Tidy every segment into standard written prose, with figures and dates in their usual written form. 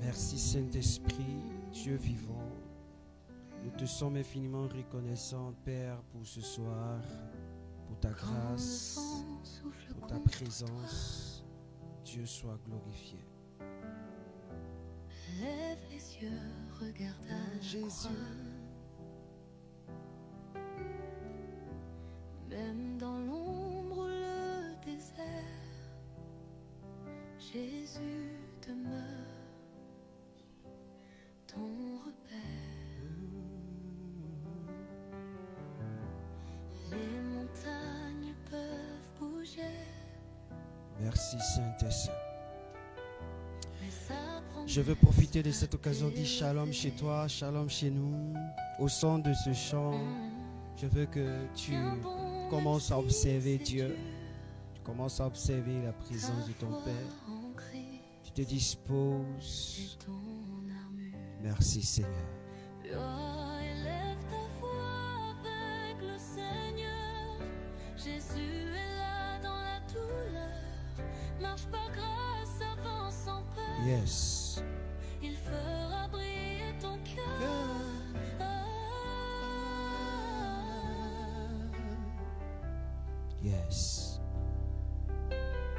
Merci Saint-Esprit, Dieu vivant. Nous te sommes infiniment reconnaissants, Père, pour ce soir, pour ta grâce, pour ta présence. Dieu soit glorifié. Lève les yeux, regarde à Jésus. Même dans l'ombre ou le désert, Jésus demeure ton repère. Les montagnes peuvent bouger. Merci Saint-Esprit. Je veux profiter de cette occasion, dire shalom chez toi, shalom chez nous. Au son de ce chant, je veux que tu commences à observer Dieu. Tu commences à observer la présence de ton Père. Tu te disposes. Merci Seigneur. Élève ta foi avec le Seigneur. Jésus est là dans la douleur. Marche par grâce, avance sans peur. Yes. Il fera briller ton cœur. Yes.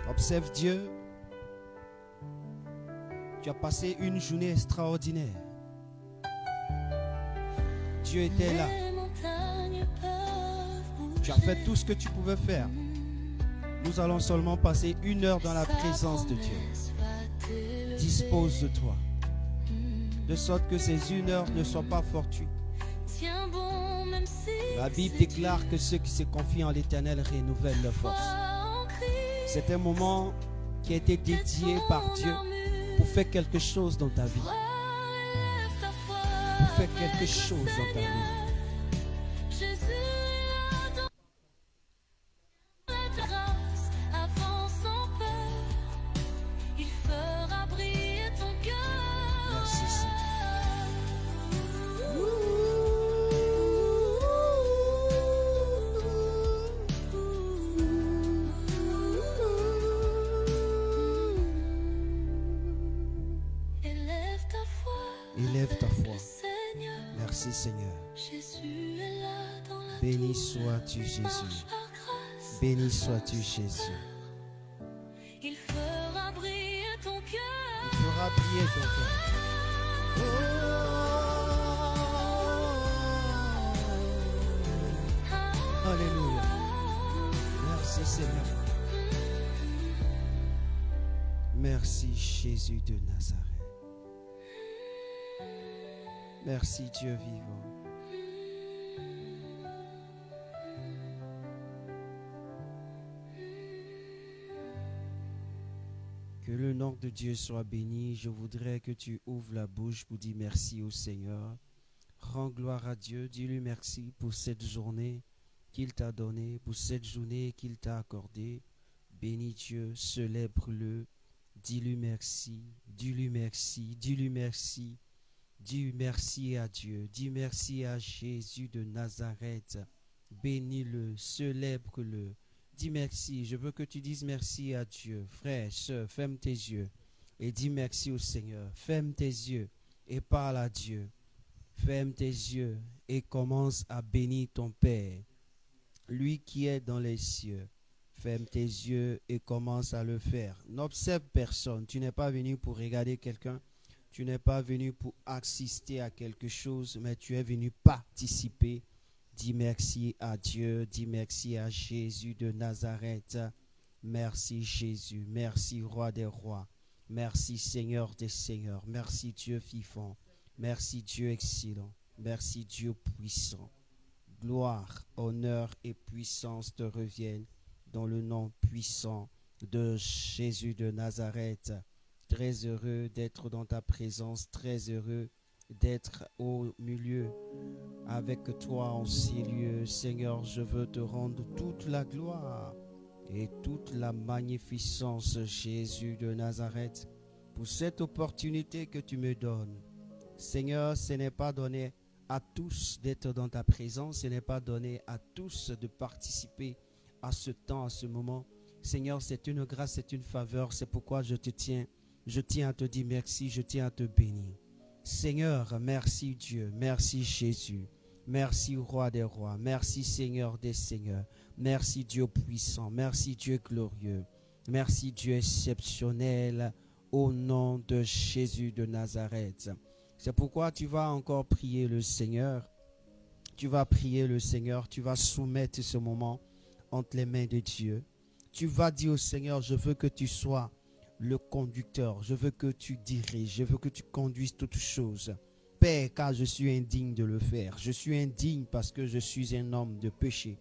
Observe Dieu. Tu as passé une journée extraordinaire. Dieu était là. Les montagnes peuvent Tu as fait tout ce que tu pouvais faire. Nous allons seulement passer 1 heure dans la présence de Dieu. Dispose de toi. De sorte que ces 1 heure ne soient pas fortuites. Tiens bon, même si La Bible déclare que ceux qui se confient en l'Éternel renouvellent leur force. C'est un moment qui a été dédié par Dieu pour faire quelque chose dans ta vie. Pour faire quelque chose dans ta vie. Merci Seigneur. Élève ta foi. Merci Seigneur. Béni sois-tu Jésus. Béni sois-tu Jésus. Il fera briller ton cœur. Il fera briller ton cœur. Alléluia. Merci Seigneur. Merci Jésus de Nazareth. Merci Dieu vivant. Que le nom de Dieu soit béni. Je voudrais que tu ouvres la bouche pour dire merci au Seigneur. Rends gloire à Dieu. Dis-lui merci pour cette journée qu'il t'a donnée, pour cette journée qu'il t'a accordée. Bénis Dieu, célèbre-le. Dis-lui merci, dis-lui merci, dis-lui merci. Dis merci à Dieu, dis merci à Jésus de Nazareth. Bénis-le, célèbre-le. Dis merci, je veux que tu dises merci à Dieu. Frère, soeur, ferme tes yeux et dis merci au Seigneur. Ferme tes yeux et parle à Dieu. Ferme tes yeux et commence à bénir ton Père, lui qui est dans les cieux. Ferme tes yeux et commence à le faire. N'observe personne. Tu n'es pas venu pour regarder quelqu'un. Tu n'es pas venu pour assister à quelque chose, mais tu es venu participer. Dis merci à Dieu, dis merci à Jésus de Nazareth. Merci Jésus, merci Roi des rois, merci Seigneur des seigneurs, merci Dieu vivant, merci Dieu excellent, merci Dieu puissant. Gloire, honneur et puissance te reviennent dans le nom puissant de Jésus de Nazareth. Très heureux d'être dans ta présence, très heureux d'être au milieu avec toi en ces lieux. Seigneur, je veux te rendre toute la gloire et toute la magnificence, Jésus de Nazareth, pour cette opportunité que tu me donnes. Seigneur, ce n'est pas donné à tous d'être dans ta présence, ce n'est pas donné à tous de participer à ce temps, à ce moment. Seigneur, c'est une grâce, c'est une faveur, c'est pourquoi je te tiens Je tiens à te dire merci, je tiens à te bénir. Seigneur, merci Dieu, merci Jésus, merci Roi des rois, merci Seigneur des seigneurs, merci Dieu puissant, merci Dieu glorieux, merci Dieu exceptionnel, au nom de Jésus de Nazareth. C'est pourquoi tu vas encore prier le Seigneur, tu vas prier le Seigneur, tu vas soumettre ce moment entre les mains de Dieu. Tu vas dire au Seigneur, je veux que tu sois le conducteur, je veux que tu diriges, je veux que tu conduises toutes choses. Père, car je suis indigne de le faire. Je suis indigne parce que je suis un homme de péché.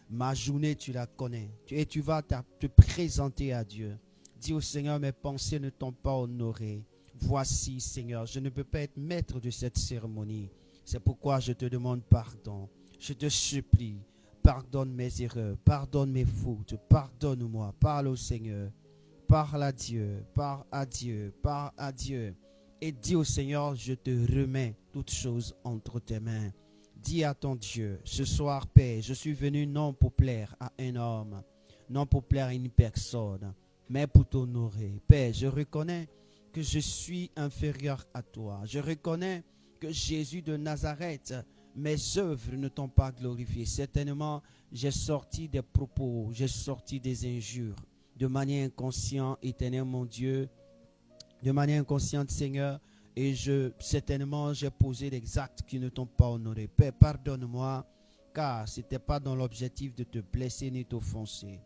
Ma journée, tu la connais. Et tu vas te présenter à Dieu. Dis au Seigneur, mes pensées ne t'ont pas honoré. Voici, Seigneur, je ne peux pas être maître de cette cérémonie. C'est pourquoi je te demande pardon. Je te supplie, pardonne mes erreurs, pardonne mes fautes, pardonne-moi. Parle au Seigneur. Parle à Dieu, parle à Dieu, parle à Dieu. Et dis au Seigneur, je te remets toutes choses entre tes mains. Dis à ton Dieu, ce soir, Père, je suis venu non pour plaire à un homme, non pour plaire à une personne, mais pour t'honorer. Père, je reconnais que je suis inférieur à toi. Je reconnais que Jésus de Nazareth, mes œuvres ne t'ont pas glorifié. Certainement, j'ai sorti des propos, j'ai sorti des injures. De manière inconsciente, éternel mon Dieu, de manière inconsciente, Seigneur, et certainement, j'ai posé des actes qui ne t'ont pas honoré. Père, pardonne-moi, car ce n'était pas dans l'objectif de te blesser ni t'offenser.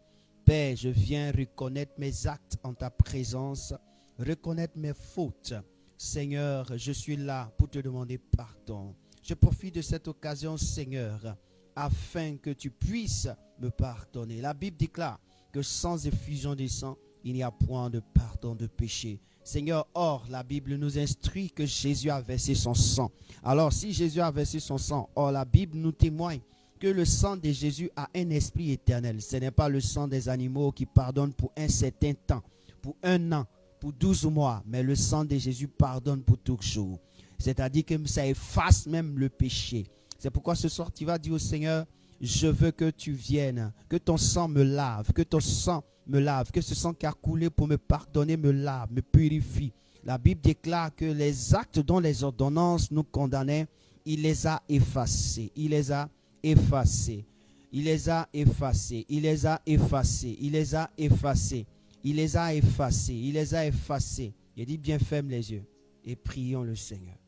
Père, je viens reconnaître mes actes en ta présence, reconnaître mes fautes. Seigneur, je suis là pour te demander pardon. Je profite de cette occasion, Seigneur, afin que tu puisses me pardonner. La Bible déclare que sans effusion de sang, il n'y a point de pardon de péché. Seigneur, or, la Bible nous instruit que Jésus a versé son sang. Alors, si Jésus a versé son sang, or, la Bible nous témoigne que le sang de Jésus a un esprit éternel. Ce n'est pas le sang des animaux qui pardonne pour un certain temps, pour un an, pour 12 mois, mais le sang de Jésus pardonne pour toujours. C'est-à-dire que ça efface même le péché. C'est pourquoi ce soir, tu vas dire au Seigneur, je veux que tu viennes, que ton sang me lave, que ton sang me lave, que ce sang qui a coulé pour me pardonner me lave, me purifie. La Bible déclare que les actes dont les ordonnances nous condamnaient, il les a effacés, il les a effacés, il les a effacés, il les a effacés, il les a effacés, il les a effacés, il les a effacés. Il dit bien, ferme les yeux et prions le Seigneur.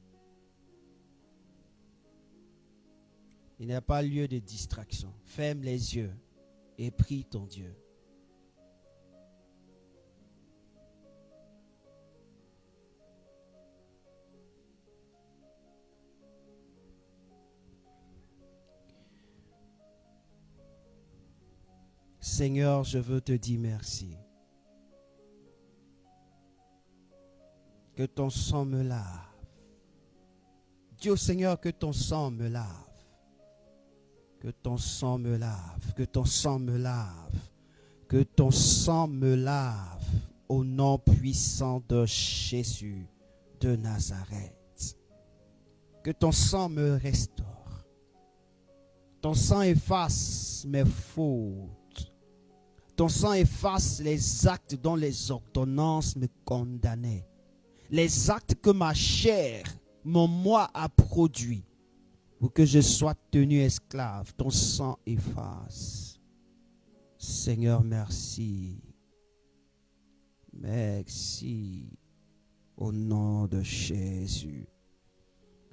Il n'y a pas lieu de distraction. Ferme les yeux et prie ton Dieu. Seigneur, je veux te dire merci. Que ton sang me lave. Dis au Seigneur que ton sang me lave. Que ton sang me lave. Que ton sang me lave. Que ton sang me lave. Au nom puissant de Jésus de Nazareth. Que ton sang me restaure. Ton sang efface mes fautes. Ton sang efface les actes dont les ordonnances me condamnaient. Les actes que ma chair, mon moi a produit. Pour que je sois tenu esclave, ton sang efface. Seigneur, merci. Merci. Au nom de Jésus.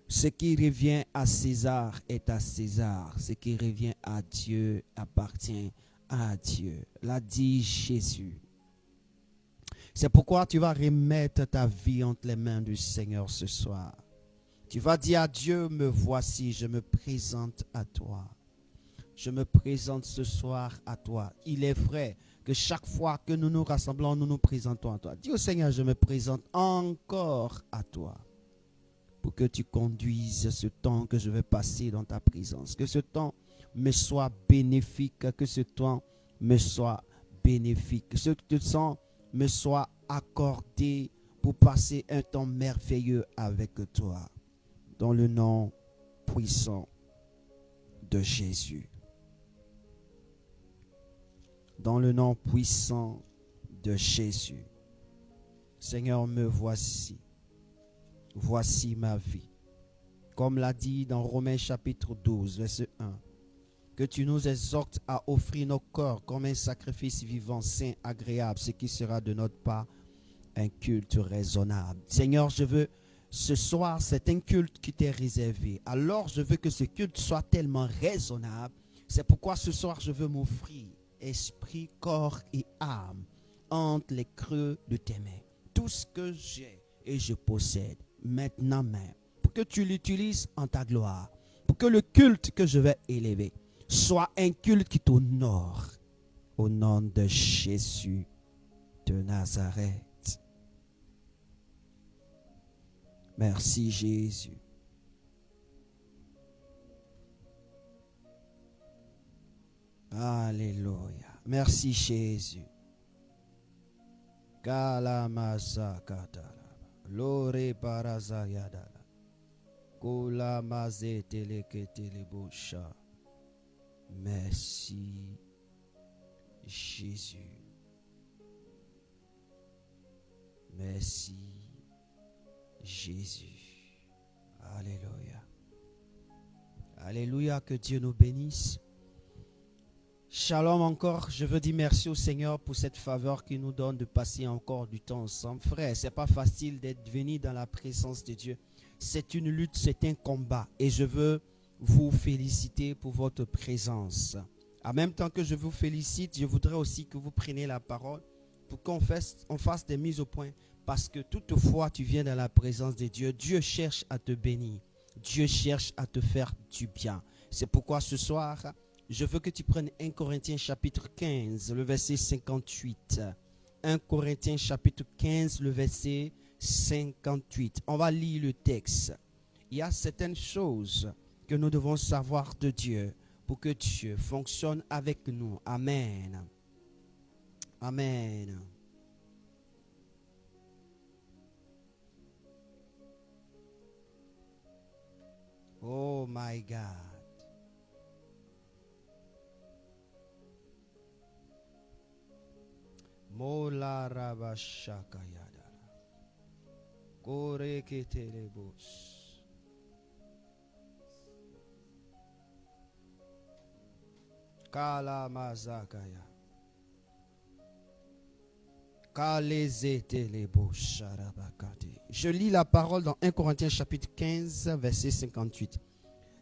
Ce qui revient à César est à César. Ce qui revient à Dieu appartient à Dieu. L'a dit Jésus. C'est pourquoi tu vas remettre ta vie entre les mains du Seigneur ce soir. Tu vas dire à Dieu, me voici, je me présente à toi. Je me présente ce soir à toi. Il est vrai que chaque fois que nous nous rassemblons, nous nous présentons à toi. Dis au Seigneur, je me présente encore à toi. Pour que tu conduises ce temps que je vais passer dans ta présence. Que ce temps me soit bénéfique. Que ce temps me soit bénéfique. Que ce temps me soit accordé pour passer un temps merveilleux avec toi. Dans le nom puissant de Jésus. Dans le nom puissant de Jésus. Seigneur, me voici. Voici ma vie. Comme l'a dit dans Romains chapitre 12, verset 1. Que tu nous exhortes à offrir nos corps comme un sacrifice vivant, saint, agréable, ce qui sera de notre part un culte raisonnable. Seigneur, je veux, ce soir, c'est un culte qui t'est réservé. Alors, je veux que ce culte soit tellement raisonnable. C'est pourquoi ce soir, je veux m'offrir esprit, corps et âme entre les creux de tes mains. Tout ce que j'ai et je possède maintenant même, pour que tu l'utilises en ta gloire, pour que le culte que je vais élever soit un culte qui t'honore au nom de Jésus de Nazareth. Merci Jésus. Alléluia. Merci Jésus. Kalamasa katala. Lore parazayadala. Kulamaze teleketelebosha. Merci Jésus. Merci Jésus. Alléluia. Alléluia, que Dieu nous bénisse. Shalom encore, je veux dire merci au Seigneur pour cette faveur qu'il nous donne de passer encore du temps ensemble. Frère, c'est pas facile d'être venu dans la présence de Dieu. C'est une lutte, c'est un combat. Et je veux vous féliciter pour votre présence. En même temps que je vous félicite, je voudrais aussi que vous preniez la parole pour qu'on fasse des mises au point. Parce que toutefois tu viens dans la présence de Dieu, Dieu cherche à te bénir. Dieu cherche à te faire du bien. C'est pourquoi ce soir, je veux que tu prennes 1 Corinthiens chapitre 15, le verset 58. 1 Corinthiens chapitre 15, le verset 58. On va lire le texte. Il y a certaines choses que nous devons savoir de Dieu pour que Dieu fonctionne avec nous. Amen. Amen. Oh my God. Mola rabashaka yadala. Kore ketelebos. Kala mazakaya. Je lis la parole dans 1 Corinthiens chapitre 15, verset 58.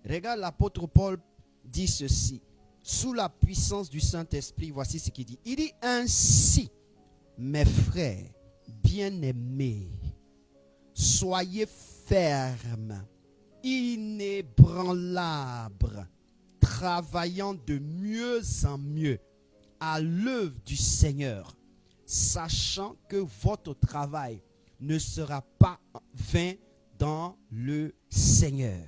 Regarde, l'apôtre Paul dit ceci. Sous la puissance du Saint-Esprit, voici ce qu'il dit. Il dit ainsi, mes frères bien-aimés, soyez fermes, inébranlables, travaillant de mieux en mieux à l'œuvre du Seigneur, sachant que votre travail ne sera pas vain dans le Seigneur.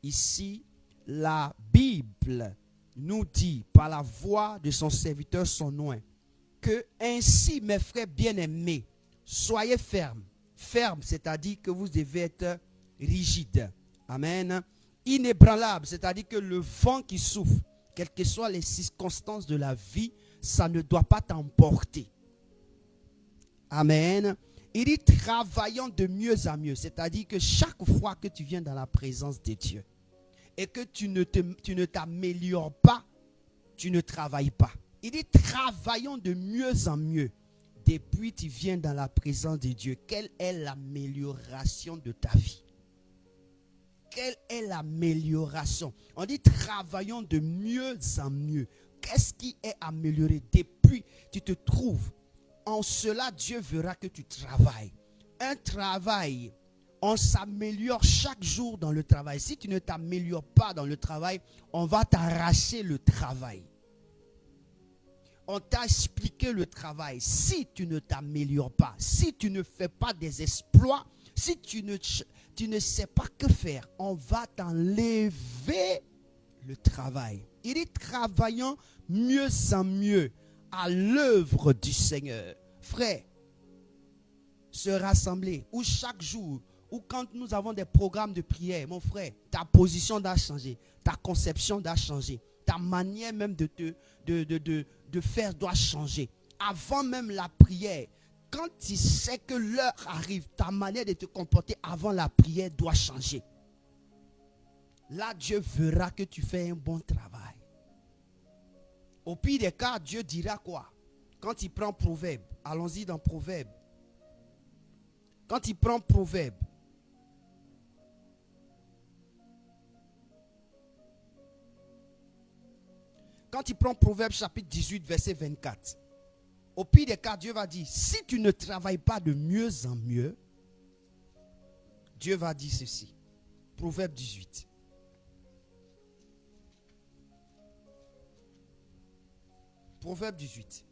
Ici, la Bible nous dit par la voix de son serviteur Sonoin que ainsi, mes frères bien-aimés, soyez fermes. Fermes, c'est-à-dire que vous devez être rigides. Amen. Inébranlables, c'est-à-dire que le vent qui souffle, quelles que soient les circonstances de la vie, ça ne doit pas t'emporter. Amen. Il dit travaillant de mieux en mieux, c'est-à-dire que chaque fois que tu viens dans la présence de Dieu et que tu ne t'améliores pas, tu ne travailles pas. Il dit travaillons de mieux en mieux. Depuis que tu viens dans la présence de Dieu, quelle est l'amélioration de ta vie? Quelle est l'amélioration? On dit travaillons de mieux en mieux. Qu'est-ce qui est amélioré depuis que tu te trouves? En cela, Dieu verra que tu travailles. Un travail, on s'améliore chaque jour dans le travail. Si tu ne t'améliores pas dans le travail, on va t'arracher le travail. On t'a expliqué le travail. Si tu ne t'améliores pas, si tu ne fais pas des exploits, si tu ne sais pas que faire, on va t'enlever le travail. Il dit travaillant mieux en mieux à l'œuvre du Seigneur. Frère, se rassembler, ou chaque jour, ou quand nous avons des programmes de prière, mon frère, ta position doit changer, ta conception doit changer, ta manière même de faire doit changer. Avant même la prière, quand tu sais que l'heure arrive, ta manière de te comporter avant la prière doit changer. Là, Dieu verra que tu fais un bon travail. Au pire des cas, Dieu dira quoi? Quand il prend Proverbe, allons-y dans Proverbe. Quand il prend Proverbe, chapitre 18, verset 24, au pire des cas, Dieu va dire, si tu ne travailles pas de mieux en mieux, Dieu va dire ceci. Proverbe 18. Proverbe 18.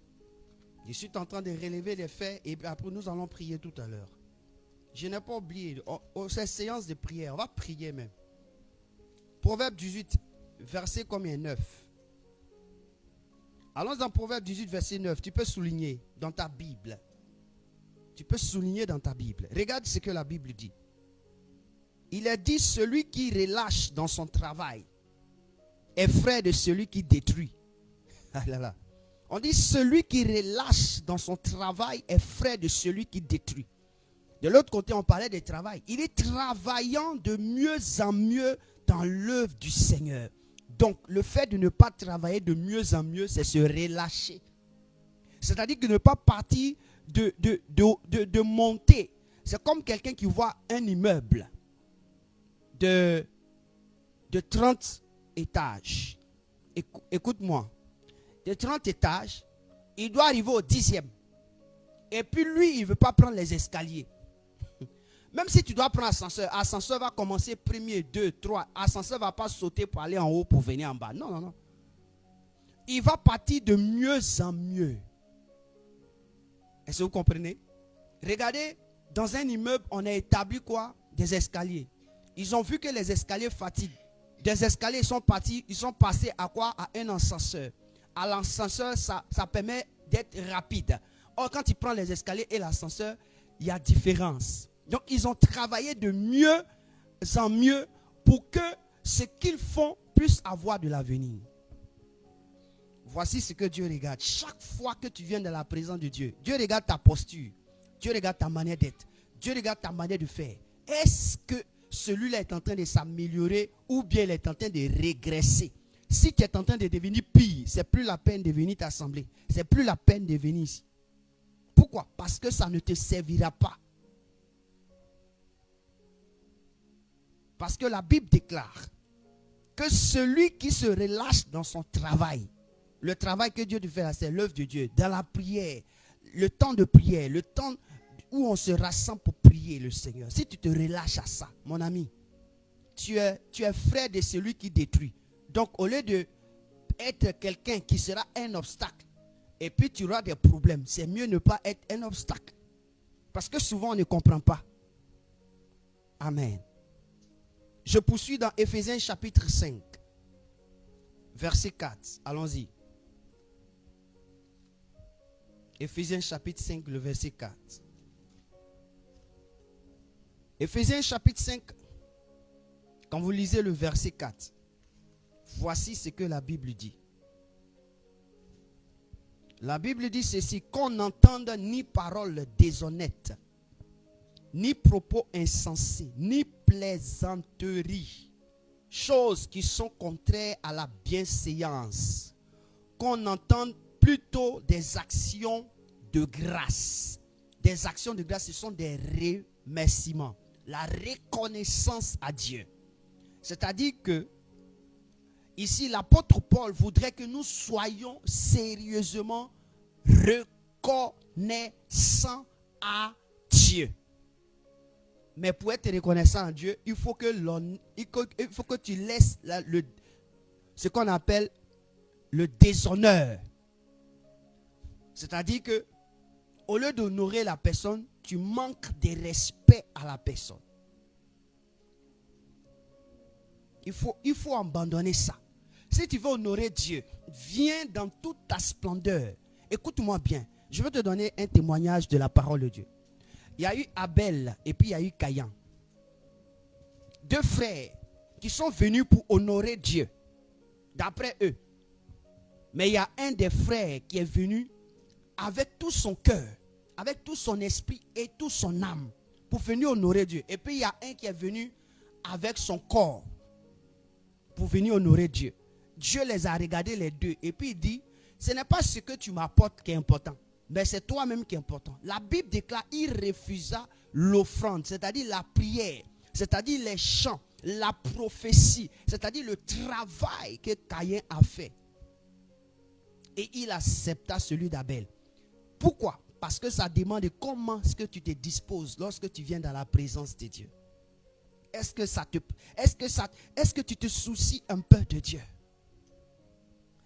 Je suis en train de relever les faits et après nous allons prier tout à l'heure. Je n'ai pas oublié, cette séance de prière, on va prier même. Proverbe 18, verset combien? 9. Allons dans Proverbe 18, verset 9. Tu peux souligner dans ta Bible. Tu peux souligner dans ta Bible. Regarde ce que la Bible dit. Il est dit, celui qui relâche dans son travail est frère de celui qui détruit. Ah là là. On dit, celui qui relâche dans son travail est frère de celui qui détruit. De l'autre côté, on parlait de travail. Il est travaillant de mieux en mieux dans l'œuvre du Seigneur. Donc, le fait de ne pas travailler de mieux en mieux, c'est se relâcher. C'est-à-dire que ne pas partir de monter. C'est comme quelqu'un qui voit un immeuble de 30 étages. Écoute-moi. De 30 étages, il doit arriver au 10e. Et puis lui, il ne veut pas prendre les escaliers. Même si tu dois prendre l'ascenseur va commencer premier, 2, 3. L'ascenseur ne va pas sauter pour aller en haut pour venir en bas. Non, non, non. Il va partir de mieux en mieux. Est-ce que vous comprenez? Regardez, dans un immeuble, on a établi quoi? Des escaliers. Ils ont vu que les escaliers fatiguent. Des escaliers ils sont passés à quoi? À un ascenseur. À l'ascenseur, ça permet d'être rapide. Or, quand tu prends les escaliers et l'ascenseur, il y a différence. Donc, ils ont travaillé de mieux en mieux pour que ce qu'ils font puisse avoir de l'avenir. Voici ce que Dieu regarde. Chaque fois que tu viens dans la présence de Dieu, Dieu regarde ta posture. Dieu regarde ta manière d'être. Dieu regarde ta manière de faire. Est-ce que celui-là est en train de s'améliorer ou bien il est en train de régresser? Si tu es en train de devenir pire, c'est plus la peine de venir t'assembler. C'est plus la peine de venir ici. Pourquoi? Parce que ça ne te servira pas. Parce que la Bible déclare que celui qui se relâche dans son travail, le travail que Dieu te fait là, c'est l'œuvre de Dieu, dans la prière, le temps de prière, le temps où on se rassemble pour prier le Seigneur. Si tu te relâches à ça, mon ami, tu es frère de celui qui détruit. Donc, au lieu d'être quelqu'un qui sera un obstacle, et puis tu auras des problèmes, c'est mieux ne pas être un obstacle. Parce que souvent, on ne comprend pas. Amen. Je poursuis dans Éphésiens chapitre 5, verset 4. Allons-y. Éphésiens chapitre 5, le verset 4. Éphésiens chapitre 5, quand vous lisez le verset 4, voici ce que la Bible dit. La Bible dit ceci: qu'on n'entende ni paroles déshonnêtes, ni propos insensés, ni plaisanteries, choses qui sont contraires à la bienséance. Qu'on entende plutôt des actions de grâce. Des actions de grâce, ce sont des remerciements. La reconnaissance à Dieu. C'est-à-dire que ici, l'apôtre Paul voudrait que nous soyons sérieusement reconnaissants à Dieu. Mais pour être reconnaissant à Dieu, il faut que tu laisses ce qu'on appelle le déshonneur. C'est-à-dire que au lieu d'honorer la personne, tu manques de respect à la personne. Il faut abandonner ça. Si tu veux honorer Dieu, viens dans toute ta splendeur. Écoute-moi bien. Je vais te donner un témoignage de la parole de Dieu. Il y a eu Abel et puis il y a eu Caïn. Deux frères qui sont venus pour honorer Dieu, d'après eux. Mais il y a un des frères qui est venu avec tout son cœur, avec tout son esprit et toute son âme pour venir honorer Dieu. Et puis il y a un qui est venu avec son corps pour venir honorer Dieu. Dieu les a regardés les deux et puis il dit, ce n'est pas ce que tu m'apportes qui est important, mais c'est toi-même qui est important. La Bible déclare, il refusa l'offrande, c'est-à-dire la prière, c'est-à-dire les chants, la prophétie, c'est-à-dire le travail que Caïn a fait. Et il accepta celui d'Abel. Pourquoi? Parce que ça demande comment est-ce que tu te disposes lorsque tu viens dans la présence de Dieu. Est-ce que tu te soucies un peu de Dieu?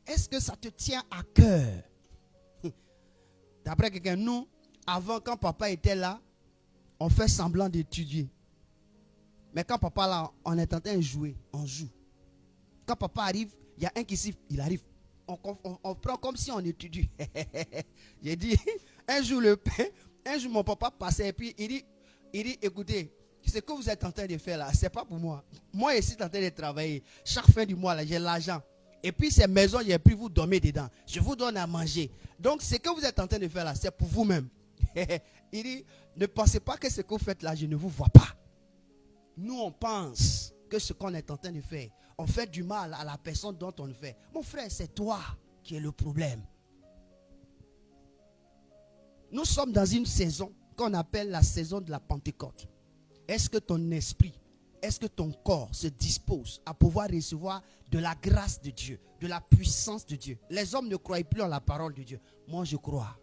Est-ce que ça te tient à cœur? D'après quelqu'un, nous, avant, quand papa était là, on fait semblant d'étudier. Mais quand papa là, on est en train de jouer, on joue. Quand papa arrive, il y a un qui siffle, il arrive. On prend comme si on étudie. J'ai dit, un jour mon papa passait et puis il dit, écoutez, ce que vous êtes en train de faire là, c'est pas pour moi. Moi, je suis en train de travailler. Chaque fin du mois, là, j'ai l'argent. Et puis, ces maisons, j'ai pu vous dormir dedans. Je vous donne à manger. Donc, ce que vous êtes en train de faire là, c'est pour vous-même. Il dit, ne pensez pas que ce que vous faites là, je ne vous vois pas. Nous, on pense que ce qu'on est en train de faire, on fait du mal à la personne dont on le fait. Mon frère, c'est toi qui es le problème. Nous sommes dans une saison qu'on appelle la saison de la Pentecôte. Est-ce que ton esprit, est-ce que ton corps se dispose à pouvoir recevoir de la grâce de Dieu, de la puissance de Dieu? Les hommes ne croient plus en la parole de Dieu. Moi, je crois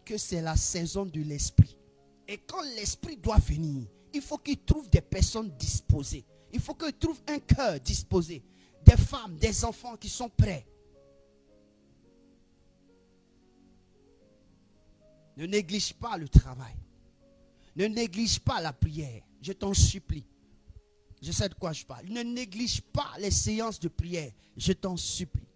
que c'est la saison de l'esprit. Et quand l'esprit doit venir, il faut qu'il trouve des personnes disposées. Il faut qu'il trouve un cœur disposé. Des femmes, des enfants qui sont prêts. Ne néglige pas le travail. Ne néglige pas la prière. Je t'en supplie. Je sais de quoi je parle. Ne néglige pas les séances de prière. Je t'en supplie.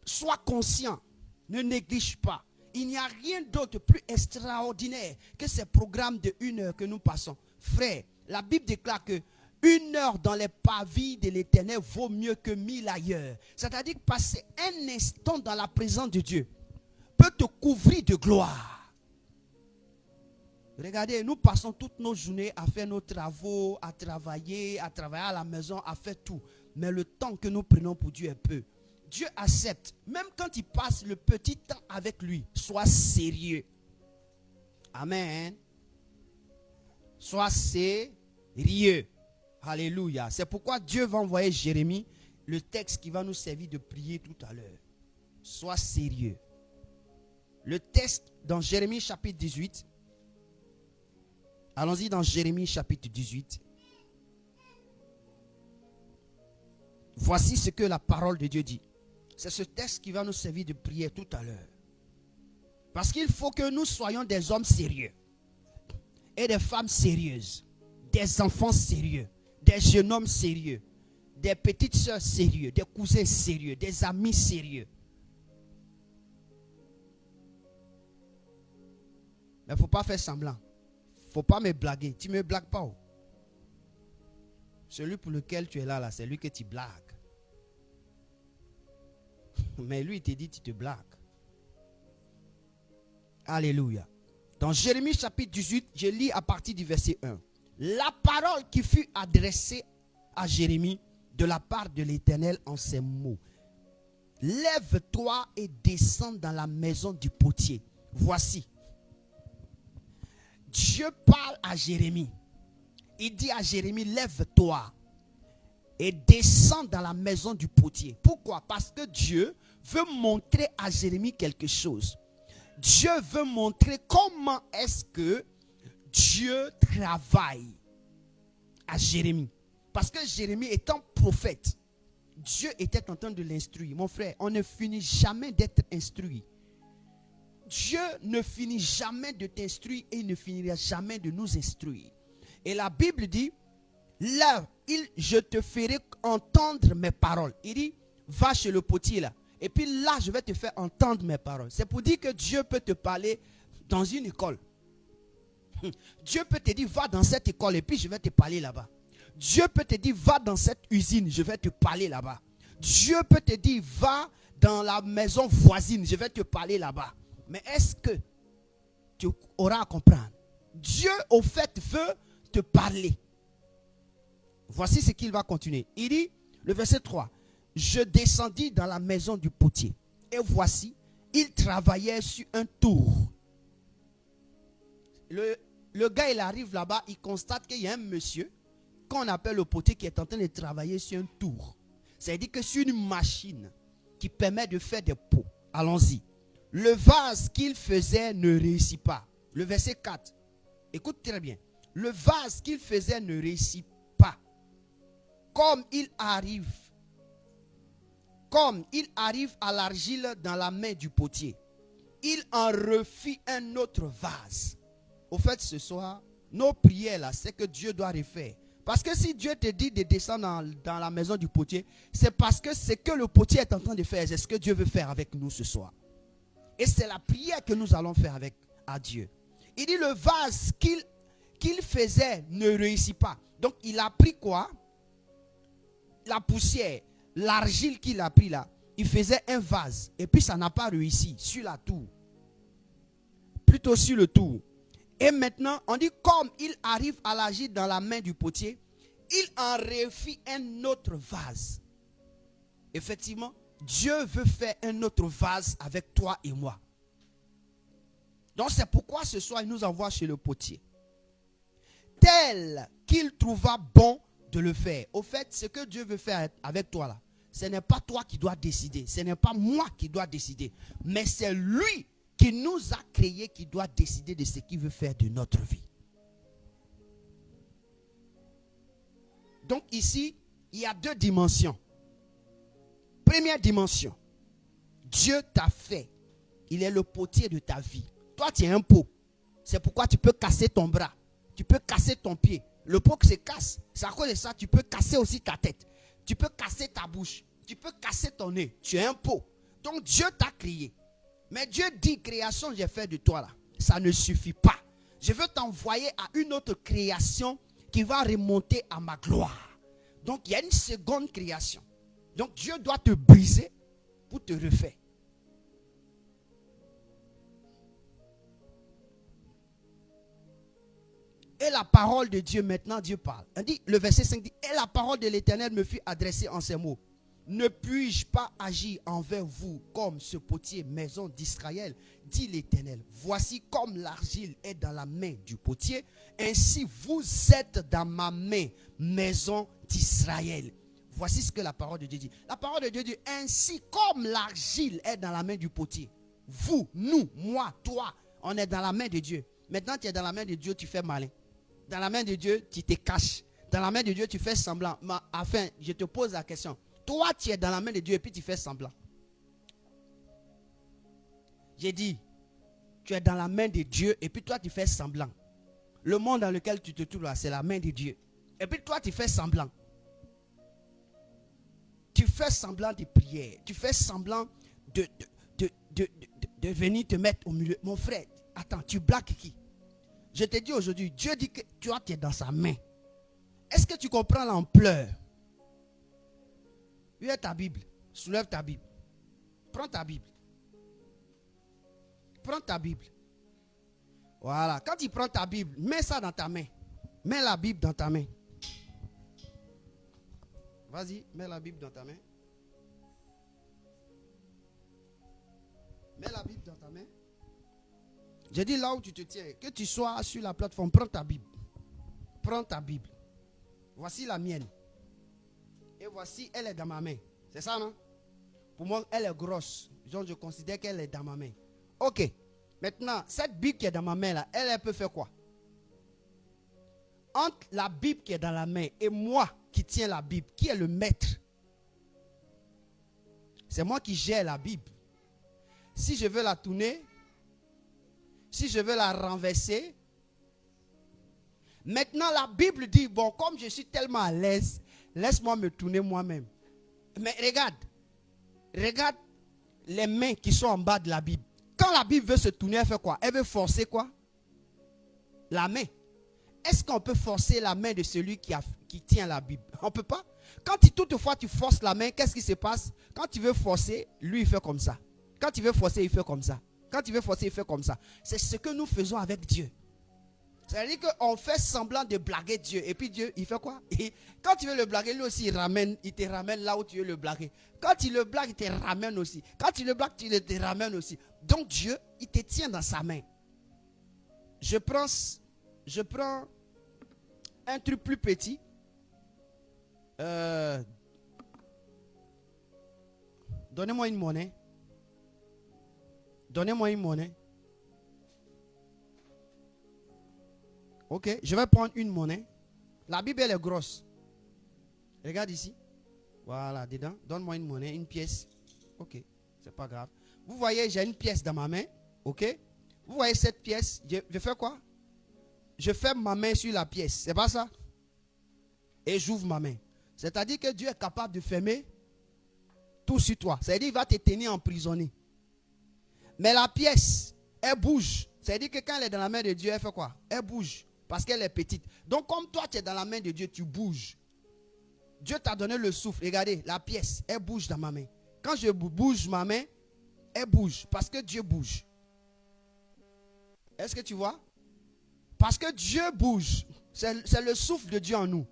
Sois conscient. Ne néglige pas. Il n'y a rien d'autre de plus extraordinaire que ces programmes de 1 heure que nous passons. Frère, la Bible déclare que 1 heure dans les pavis de l'Éternel vaut mieux que 1000 ailleurs. C'est-à-dire que passer un instant dans la présence de Dieu peut te couvrir de gloire. Regardez, nous passons toutes nos journées à faire nos travaux, à travailler à la maison, à faire tout. Mais le temps que nous prenons pour Dieu est peu. Dieu accepte, même quand il passe le petit temps avec lui, sois sérieux. Amen. Sois sérieux. Alléluia. C'est pourquoi Dieu va envoyer Jérémie, le texte qui va nous servir de prier tout à l'heure. Sois sérieux. Le texte dans Jérémie chapitre 18. Allons-y dans Jérémie chapitre 18. Voici ce que la parole de Dieu dit. C'est ce texte qui va nous servir de prière tout à l'heure. Parce qu'il faut que nous soyons des hommes sérieux. Et des femmes sérieuses. Des enfants sérieux. Des jeunes hommes sérieux. Des petites soeurs sérieux. Des cousins sérieux. Des amis sérieux. Mais il ne faut pas faire semblant. Il ne faut pas me blaguer. Tu ne me blagues pas. Celui pour lequel tu es là, c'est lui que tu blagues. Mais lui, il te dit, tu te blagues. Alléluia. Dans Jérémie chapitre 18, je lis à partir du verset 1. La parole qui fut adressée à Jérémie de la part de l'Éternel en ces mots. Lève-toi et descends dans la maison du potier. Voici. Dieu parle à Jérémie. Il dit à Jérémie, lève-toi et descends dans la maison du potier. Pourquoi? Parce que Dieu veut montrer à Jérémie quelque chose. Dieu veut montrer comment est-ce que Dieu travaille à Jérémie. Parce que Jérémie étant prophète, Dieu était en train de l'instruire. Mon frère, on ne finit jamais d'être instruit. Dieu ne finit jamais de t'instruire et il ne finira jamais de nous instruire. Et la Bible dit, là, je te ferai entendre mes paroles. Il dit, va chez le potier là. Et puis là, je vais te faire entendre mes paroles. C'est pour dire que Dieu peut te parler dans une école. Dieu peut te dire, va dans cette école et puis je vais te parler là-bas. Dieu peut te dire, va dans cette usine, je vais te parler là-bas. Dieu peut te dire, va dans la maison voisine, je vais te parler là-bas. Mais est-ce que tu auras à comprendre. Dieu, au fait, veut te parler. Voici ce qu'il va continuer. Il dit, le verset 3, « Je descendis dans la maison du potier, et voici, il travaillait sur un tour. » Le gars, il arrive là-bas, il constate qu'il y a un monsieur, qu'on appelle le potier, qui est en train de travailler sur un tour. C'est-à-dire que c'est une machine qui permet de faire des pots. Allons-y. Le vase qu'il faisait ne réussit pas. Le verset 4. Écoute très bien. Le vase qu'il faisait ne réussit pas. Comme il arrive à l'argile dans la main du potier, il en refit un autre vase. Au fait, ce soir, nos prières là, c'est que Dieu doit refaire. Parce que si Dieu te dit de descendre dans la maison du potier, c'est parce que ce que le potier est en train de faire, c'est ce que Dieu veut faire avec nous ce soir. Et c'est la prière que nous allons faire à Dieu. Il dit le vase qu'il faisait ne réussit pas. Donc il a pris quoi? La poussière, l'argile qu'il a pris là. Il faisait un vase. Et puis ça n'a pas réussi sur la tour. Plutôt sur le tour. Et maintenant, on dit comme il arrive à l'argile dans la main du potier, il en refit un autre vase. Effectivement, Dieu veut faire un autre vase avec toi et moi. Donc c'est pourquoi ce soir, il nous envoie chez le potier. Tel qu'il trouva bon de le faire. Au fait, ce que Dieu veut faire avec toi là, ce n'est pas toi qui dois décider. Ce n'est pas moi qui dois décider. Mais c'est lui qui nous a créés, qui doit décider de ce qu'il veut faire de notre vie. Donc ici, il y a deux dimensions. Première dimension, Dieu t'a fait. Il est le potier de ta vie. Toi, tu es un pot. C'est pourquoi tu peux casser ton bras. Tu peux casser ton pied. Le pot qui se casse, c'est à cause de ça, tu peux casser aussi ta tête. Tu peux casser ta bouche. Tu peux casser ton nez. Tu es un pot. Donc Dieu t'a créé. Mais Dieu dit, création, j'ai fait de toi là. Ça ne suffit pas. Je veux t'envoyer à une autre création qui va remonter à ma gloire. Donc il y a une seconde création. Donc Dieu doit te briser pour te refaire. Et la parole de Dieu, maintenant Dieu parle. On dit, le verset 5 dit, et la parole de l'Éternel me fut adressée en ces mots. Ne puis-je pas agir envers vous comme ce potier, maison d'Israël, dit l'Éternel. Voici comme l'argile est dans la main du potier, ainsi vous êtes dans ma main, maison d'Israël. Voici ce que la parole de Dieu dit. La parole de Dieu dit, ainsi comme l'argile est dans la main du potier, vous, nous, moi, toi, on est dans la main de Dieu. Maintenant tu es dans la main de Dieu, tu fais malin. Dans la main de Dieu, tu te caches. Dans la main de Dieu, tu fais semblant. Mais enfin, je te pose la question. Toi, tu es dans la main de Dieu et puis tu fais semblant. J'ai dit, tu es dans la main de Dieu et puis toi, tu fais semblant. Le monde dans lequel tu te trouves là, c'est la main de Dieu. Et puis toi, tu fais semblant. Tu fais semblant de prière. Tu fais semblant de venir te mettre au milieu. Mon frère, attends, tu blagues qui? Je te dis aujourd'hui, Dieu dit que toi, tu es dans sa main. Est-ce que tu comprends l'ampleur? Où est ta Bible? Soulève ta Bible. Prends ta Bible. Prends ta Bible. Voilà. Quand tu prends ta Bible, mets ça dans ta main. Mets la Bible dans ta main. Vas-y, mets la Bible dans ta main. Mets la Bible dans ta main. Je dis là où tu te tiens, que tu sois sur la plateforme, prends ta Bible. Prends ta Bible. Voici la mienne. Et voici, elle est dans ma main. C'est ça, non? Pour moi, elle est grosse. Donc, je considère qu'elle est dans ma main. Ok. Maintenant, cette Bible qui est dans ma main, là, elle peut faire quoi? Entre la Bible qui est dans la main et moi qui tiens la Bible, qui est le maître? C'est moi qui gère la Bible. Si je veux la tourner, si je veux la renverser, maintenant la Bible dit, bon, comme je suis tellement à l'aise, laisse-moi me tourner moi-même. Mais regarde les mains qui sont en bas de la Bible. Quand la Bible veut se tourner, elle fait quoi? Elle veut forcer quoi? La main. Est-ce qu'on peut forcer la main de celui qui tient la Bible? On ne peut pas. Quand toutefois tu forces la main, qu'est-ce qui se passe? Quand tu veux forcer, lui il fait comme ça. Quand tu veux forcer, il fait comme ça. Quand il veut forcer, il fait comme ça. C'est ce que nous faisons avec Dieu. C'est-à-dire qu'on fait semblant de blaguer Dieu. Et puis Dieu, il fait quoi? Quand tu veux le blaguer, lui aussi, il te ramène là où tu veux le blaguer. Quand il le blague, il te ramène aussi. Quand il le blague, il te ramène aussi. Donc Dieu, il te tient dans sa main. Je prends un truc plus petit. Donnez-moi une monnaie. Donnez-moi une monnaie. Ok, je vais prendre une monnaie. La Bible, elle est grosse. Regarde ici. Voilà, dedans. Donne-moi une monnaie, une pièce. Ok, c'est pas grave. Vous voyez, j'ai une pièce dans ma main. Ok. Vous voyez cette pièce. Je fais quoi? Je ferme ma main sur la pièce. C'est pas ça? Et j'ouvre ma main. C'est-à-dire que Dieu est capable de fermer tout sur toi. C'est-à-dire qu'il va te tenir emprisonné. Mais la pièce, elle bouge. C'est-à-dire que quand elle est dans la main de Dieu, elle fait quoi? Elle bouge. Parce qu'elle est petite. Donc comme toi, tu es dans la main de Dieu, tu bouges. Dieu t'a donné le souffle. Regardez, la pièce, elle bouge dans ma main. Quand je bouge ma main, elle bouge. Parce que Dieu bouge. Est-ce que tu vois? Parce que Dieu bouge. C'est le souffle de Dieu en nous.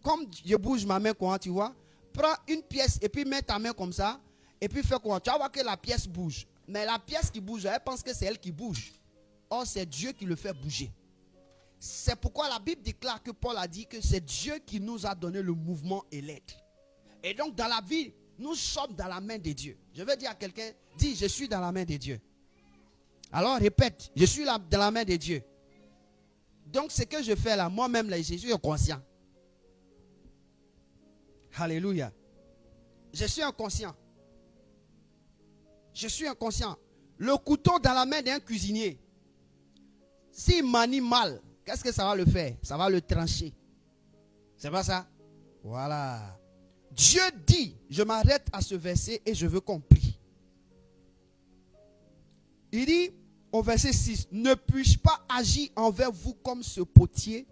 Comme je bouge ma main, comment tu vois? Prends une pièce et puis mets ta main comme ça. Et puis fais quoi? Tu vas voir que la pièce bouge. Mais la pièce qui bouge, elle pense que c'est elle qui bouge. Or, c'est Dieu qui le fait bouger. C'est pourquoi la Bible déclare que Paul a dit que c'est Dieu qui nous a donné le mouvement et l'aide. Et donc dans la vie, nous sommes dans la main de Dieu. Je vais dire à quelqu'un, dis je suis dans la main de Dieu. Alors répète, je suis dans la main de Dieu. Donc ce que je fais là, moi-même là, je suis inconscient. Alléluia. Je suis inconscient. Je suis inconscient. Le couteau dans la main d'un cuisinier, s'il manie mal, qu'est-ce que ça va le faire? Ça va le trancher. C'est pas ça? Voilà. Dieu dit, je m'arrête à ce verset et je veux qu'on prie. Il dit au verset 6, ne puis-je pas agir envers vous comme ce potier,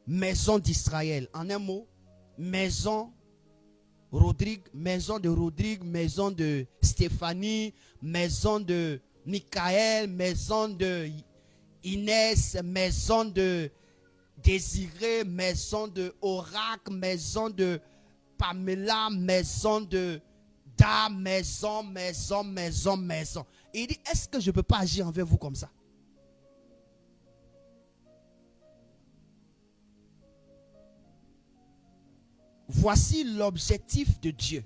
maison d'Israël? En un mot, maison Rodrigue, maison de Rodrigue, maison de Stéphanie, maison de Michael, maison de Inès, maison de Désiré, maison de Oracle, maison de Pamela, maison de Da, maison. Il dit, est-ce que je ne peux pas agir envers vous comme ça? Voici l'objectif de Dieu.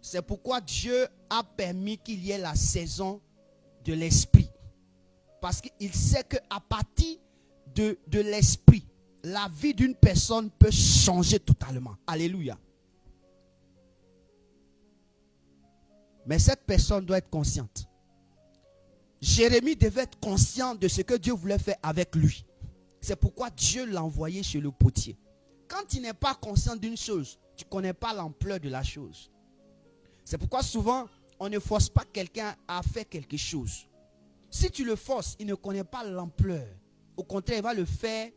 C'est pourquoi Dieu a permis qu'il y ait la saison de l'esprit. Parce qu'il sait qu'à partir de l'esprit, la vie d'une personne peut changer totalement. Alléluia. Mais cette personne doit être consciente. Jérémie devait être conscient de ce que Dieu voulait faire avec lui. C'est pourquoi Dieu l'a envoyé chez le potier. Quand tu n'es pas conscient d'une chose, tu ne connais pas l'ampleur de la chose. C'est pourquoi souvent, on ne force pas quelqu'un à faire quelque chose. Si tu le forces, il ne connaît pas l'ampleur. Au contraire, il va le faire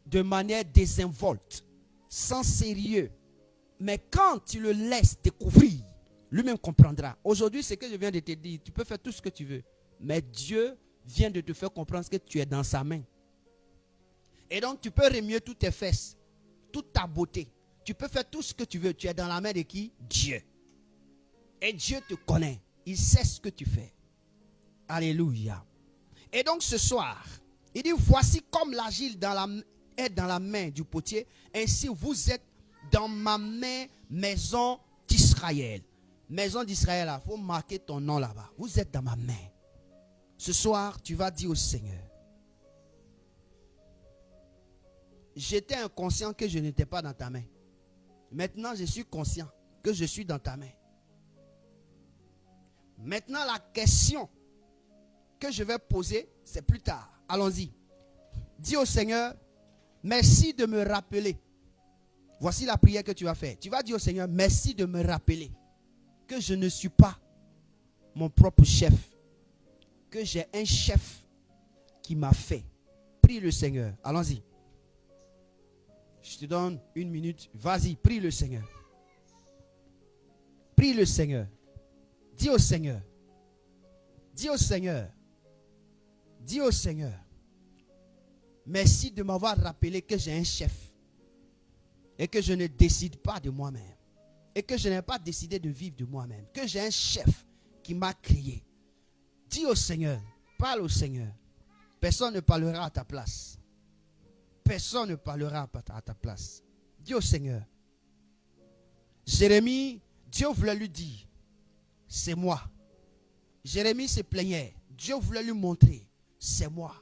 de manière désinvolte, sans sérieux. Mais quand tu le laisses découvrir, lui-même comprendra. Aujourd'hui, ce que je viens de te dire, tu peux faire tout ce que tu veux. Mais Dieu vient de te faire comprendre que tu es dans sa main. Et donc, tu peux remuer toutes tes fesses, toute ta beauté. Tu peux faire tout ce que tu veux. Tu es dans la main de qui? Dieu. Et Dieu te connaît. Il sait ce que tu fais. Alléluia. Et donc ce soir, il dit, voici comme l'argile est dans la main du potier, ainsi vous êtes dans ma main, maison d'Israël. Maison d'Israël, il faut marquer ton nom là-bas. Vous êtes dans ma main. Ce soir, tu vas dire au Seigneur, j'étais inconscient que je n'étais pas dans ta main. Maintenant, je suis conscient que je suis dans ta main. Maintenant, la question que je vais poser, c'est plus tard. Allons-y. Dis au Seigneur, merci de me rappeler. Voici la prière que tu vas faire. Tu vas dire au Seigneur, merci de me rappeler que je ne suis pas mon propre chef. Que j'ai un chef qui m'a fait. Prie le Seigneur. Allons-y. Je te donne 1 minute. Vas-y, prie le Seigneur. Prie le Seigneur. Dis au Seigneur, Dis au Seigneur, merci de m'avoir rappelé que j'ai un chef et que je ne décide pas de moi-même et que je n'ai pas décidé de vivre de moi-même, que j'ai un chef qui m'a créé. Dis au Seigneur, parle au Seigneur. Personne ne parlera à ta place. Personne ne parlera à ta place. Dis au Seigneur. Jérémie, Dieu voulait lui dire, c'est moi. Jérémie se plaignait. Dieu voulait lui montrer, c'est moi.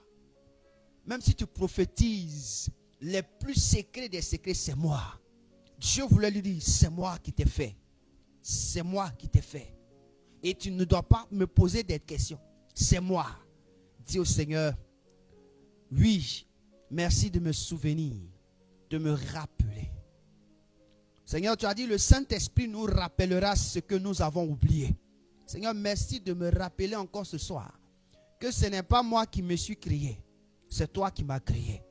Même si tu prophétises les plus secrets des secrets, c'est moi. Dieu voulait lui dire, c'est moi qui t'ai fait. C'est moi qui t'ai fait. Et tu ne dois pas me poser des questions. C'est moi. Dis au Seigneur, oui, merci de me souvenir, de me rappeler. Seigneur, tu as dit, le Saint-Esprit nous rappellera ce que nous avons oublié. Seigneur, merci de me rappeler encore ce soir que ce n'est pas moi qui me suis créé, c'est toi qui m'as créé.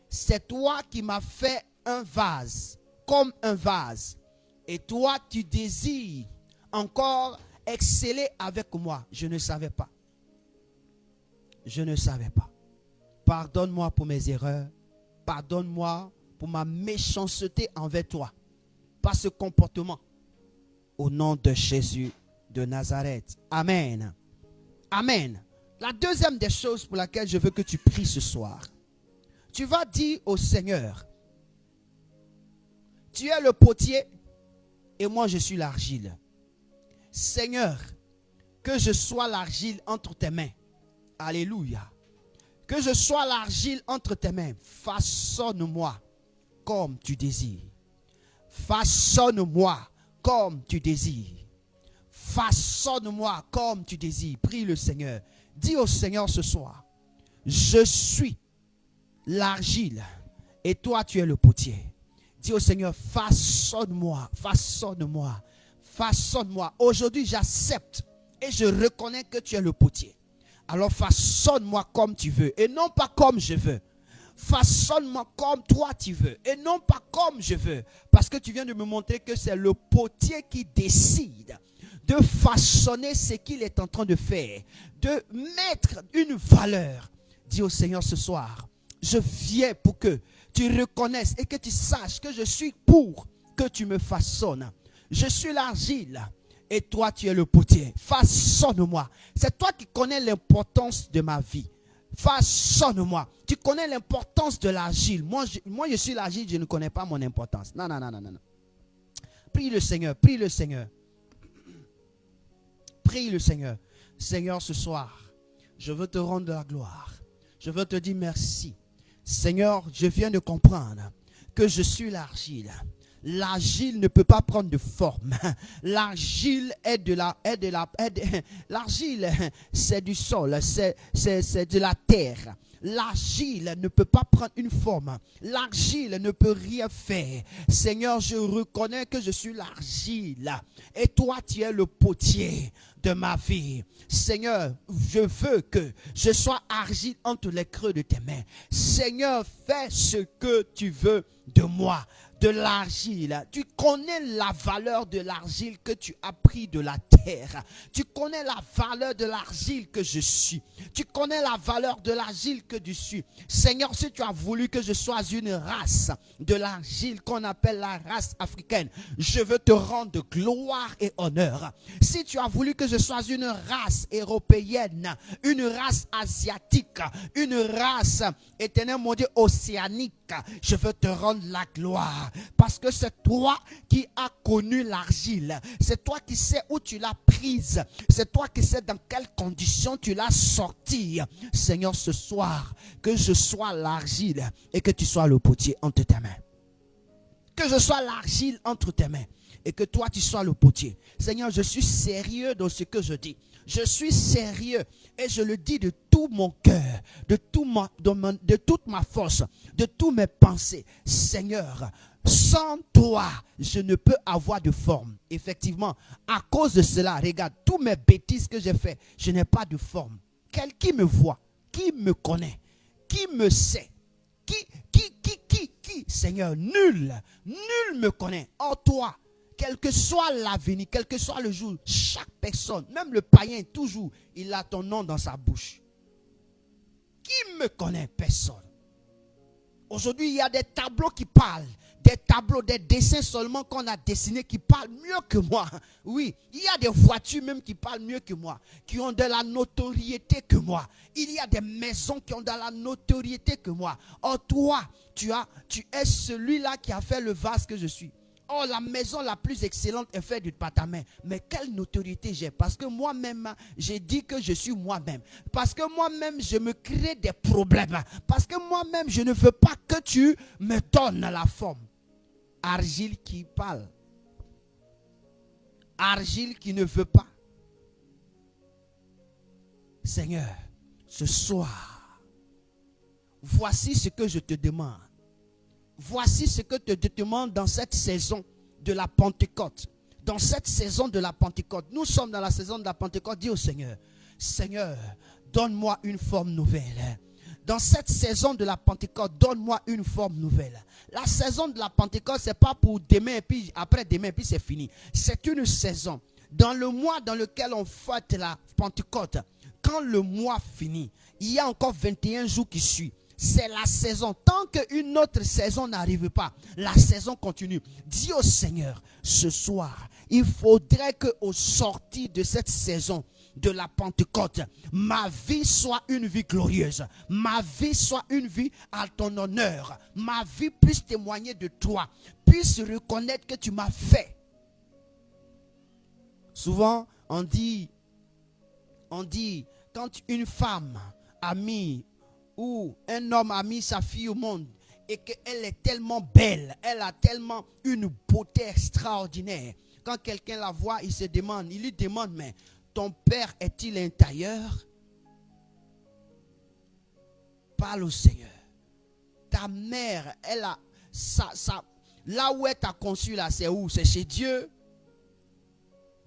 C'est toi qui m'as fait un vase, comme un vase. Et toi, tu désires encore exceller avec moi. Je ne savais pas. Je ne savais pas. Pardonne-moi pour mes erreurs. Pardonne-moi pour ma méchanceté envers toi. Par ce comportement. Au nom de Jésus de Nazareth. Amen. Amen. La deuxième des choses pour laquelle je veux que tu pries ce soir. Tu vas dire au Seigneur, tu es le potier et moi je suis l'argile. Seigneur, que je sois l'argile entre tes mains. Alléluia. Que je sois l'argile entre tes mains. Façonne-moi comme tu désires. Façonne-moi comme tu désires. Façonne-moi comme tu désires. Prie le Seigneur. Dis au Seigneur ce soir, je suis l'argile et toi tu es le potier. Dis au Seigneur, façonne-moi, façonne-moi, façonne-moi. Aujourd'hui j'accepte et je reconnais que tu es le potier. Alors façonne-moi comme tu veux et non pas comme je veux. Façonne-moi comme toi tu veux et non pas comme je veux. Parce que tu viens de me montrer que c'est le potier qui décide de façonner ce qu'il est en train de faire, de mettre une valeur. Dis au Seigneur ce soir, je viens pour que tu reconnaisses et que tu saches que je suis pour que tu me façonnes. Je suis l'argile et toi tu es le potier. Façonne-moi. C'est toi qui connais l'importance de ma vie. Façonne-moi. Tu connais l'importance de l'argile. Moi je suis l'argile, je ne connais pas mon importance. Non. Prie le Seigneur, prie le Seigneur. Prie le Seigneur. Seigneur, ce soir, je veux te rendre la gloire. Je veux te dire merci. Seigneur, je viens de comprendre que je suis l'argile. L'argile ne peut pas prendre de forme. L'argile l'argile, c'est du sol, c'est de la terre. L'argile ne peut pas prendre une forme. L'argile ne peut rien faire. Seigneur, je reconnais que je suis l'argile. Et toi, tu es le potier de ma vie. Seigneur, je veux que je sois argile entre les creux de tes mains. Seigneur, fais ce que tu veux de moi. De l'argile. Tu connais la valeur de l'argile que tu as pris de la terre. Tu connais la valeur de l'argile que je suis. Tu connais la valeur de l'argile que je suis. Seigneur, si tu as voulu que je sois une race de l'argile qu'on appelle la race africaine, je veux te rendre gloire et honneur. Si tu as voulu que je sois une race européenne, une race asiatique, une race, éternel mon Dieu, océanique, je veux te rendre la gloire. Parce que c'est toi qui as connu l'argile. C'est toi qui sais où tu l'as prise. C'est toi qui sais dans quelles conditions tu l'as sortie. Seigneur, ce soir, que je sois l'argile et que tu sois le potier entre tes mains. Que je sois l'argile entre tes mains et que toi tu sois le potier. Seigneur, je suis sérieux dans ce que je dis. Je suis sérieux et je le dis de tout mon cœur, de toute ma force, de toutes mes pensées. Seigneur, sans toi, je ne peux avoir de forme. Effectivement, à cause de cela, regarde, toutes mes bêtises que j'ai faites, je n'ai pas de forme. Qui me voit, qui me connaît, qui me sait, qui, Seigneur, nul me connaît. En toi, Quel que soit l'avenir, quel que soit le jour, chaque personne, même le païen, toujours, il a ton nom dans sa bouche. Qui me connaît? Personne. Aujourd'hui, il y a des tableaux qui parlent. Des tableaux, des dessins seulement qu'on a dessinés qui parlent mieux que moi. Oui, il y a des voitures même qui parlent mieux que moi, qui ont de la notoriété que moi. Il y a des maisons qui ont de la notoriété que moi. Or toi, tu es celui-là qui a fait le vase que je suis. Oh, la maison la plus excellente est faite par ta main. Mais quelle notoriété j'ai? Parce que moi-même, j'ai dit que je suis moi-même. Parce que moi-même, je me crée des problèmes. Parce que moi-même, je ne veux pas que tu me donnes la forme. Argile qui parle. Argile qui ne veut pas. Seigneur, ce soir, voici ce que je te demande. Voici ce que je te demande dans cette saison de la Pentecôte. Dans cette saison de la Pentecôte. Nous sommes dans la saison de la Pentecôte. Dis au Seigneur, Seigneur, donne-moi une forme nouvelle. Dans cette saison de la Pentecôte, donne-moi une forme nouvelle. La saison de la Pentecôte, ce n'est pas pour demain et puis après demain et puis c'est fini. C'est une saison. Dans le mois dans lequel on fête la Pentecôte, quand le mois finit, il y a encore 21 jours qui suivent. C'est la saison. Tant qu'une autre saison n'arrive pas, la saison continue. Dis au Seigneur, ce soir, il faudrait qu'au sortir de cette saison de la Pentecôte, ma vie soit une vie glorieuse. Ma vie soit une vie à ton honneur. Ma vie puisse témoigner de toi. Puisse reconnaître que tu m'as fait. Souvent, on dit, quand une femme a mis ou un homme a mis sa fille au monde et qu'elle est tellement belle, elle a tellement une beauté extraordinaire. Quand quelqu'un la voit, il lui demande, mais ton père est-il intérieur? Parle au Seigneur. Ta mère, elle a là où elle t'a conçu là, c'est où? C'est chez Dieu.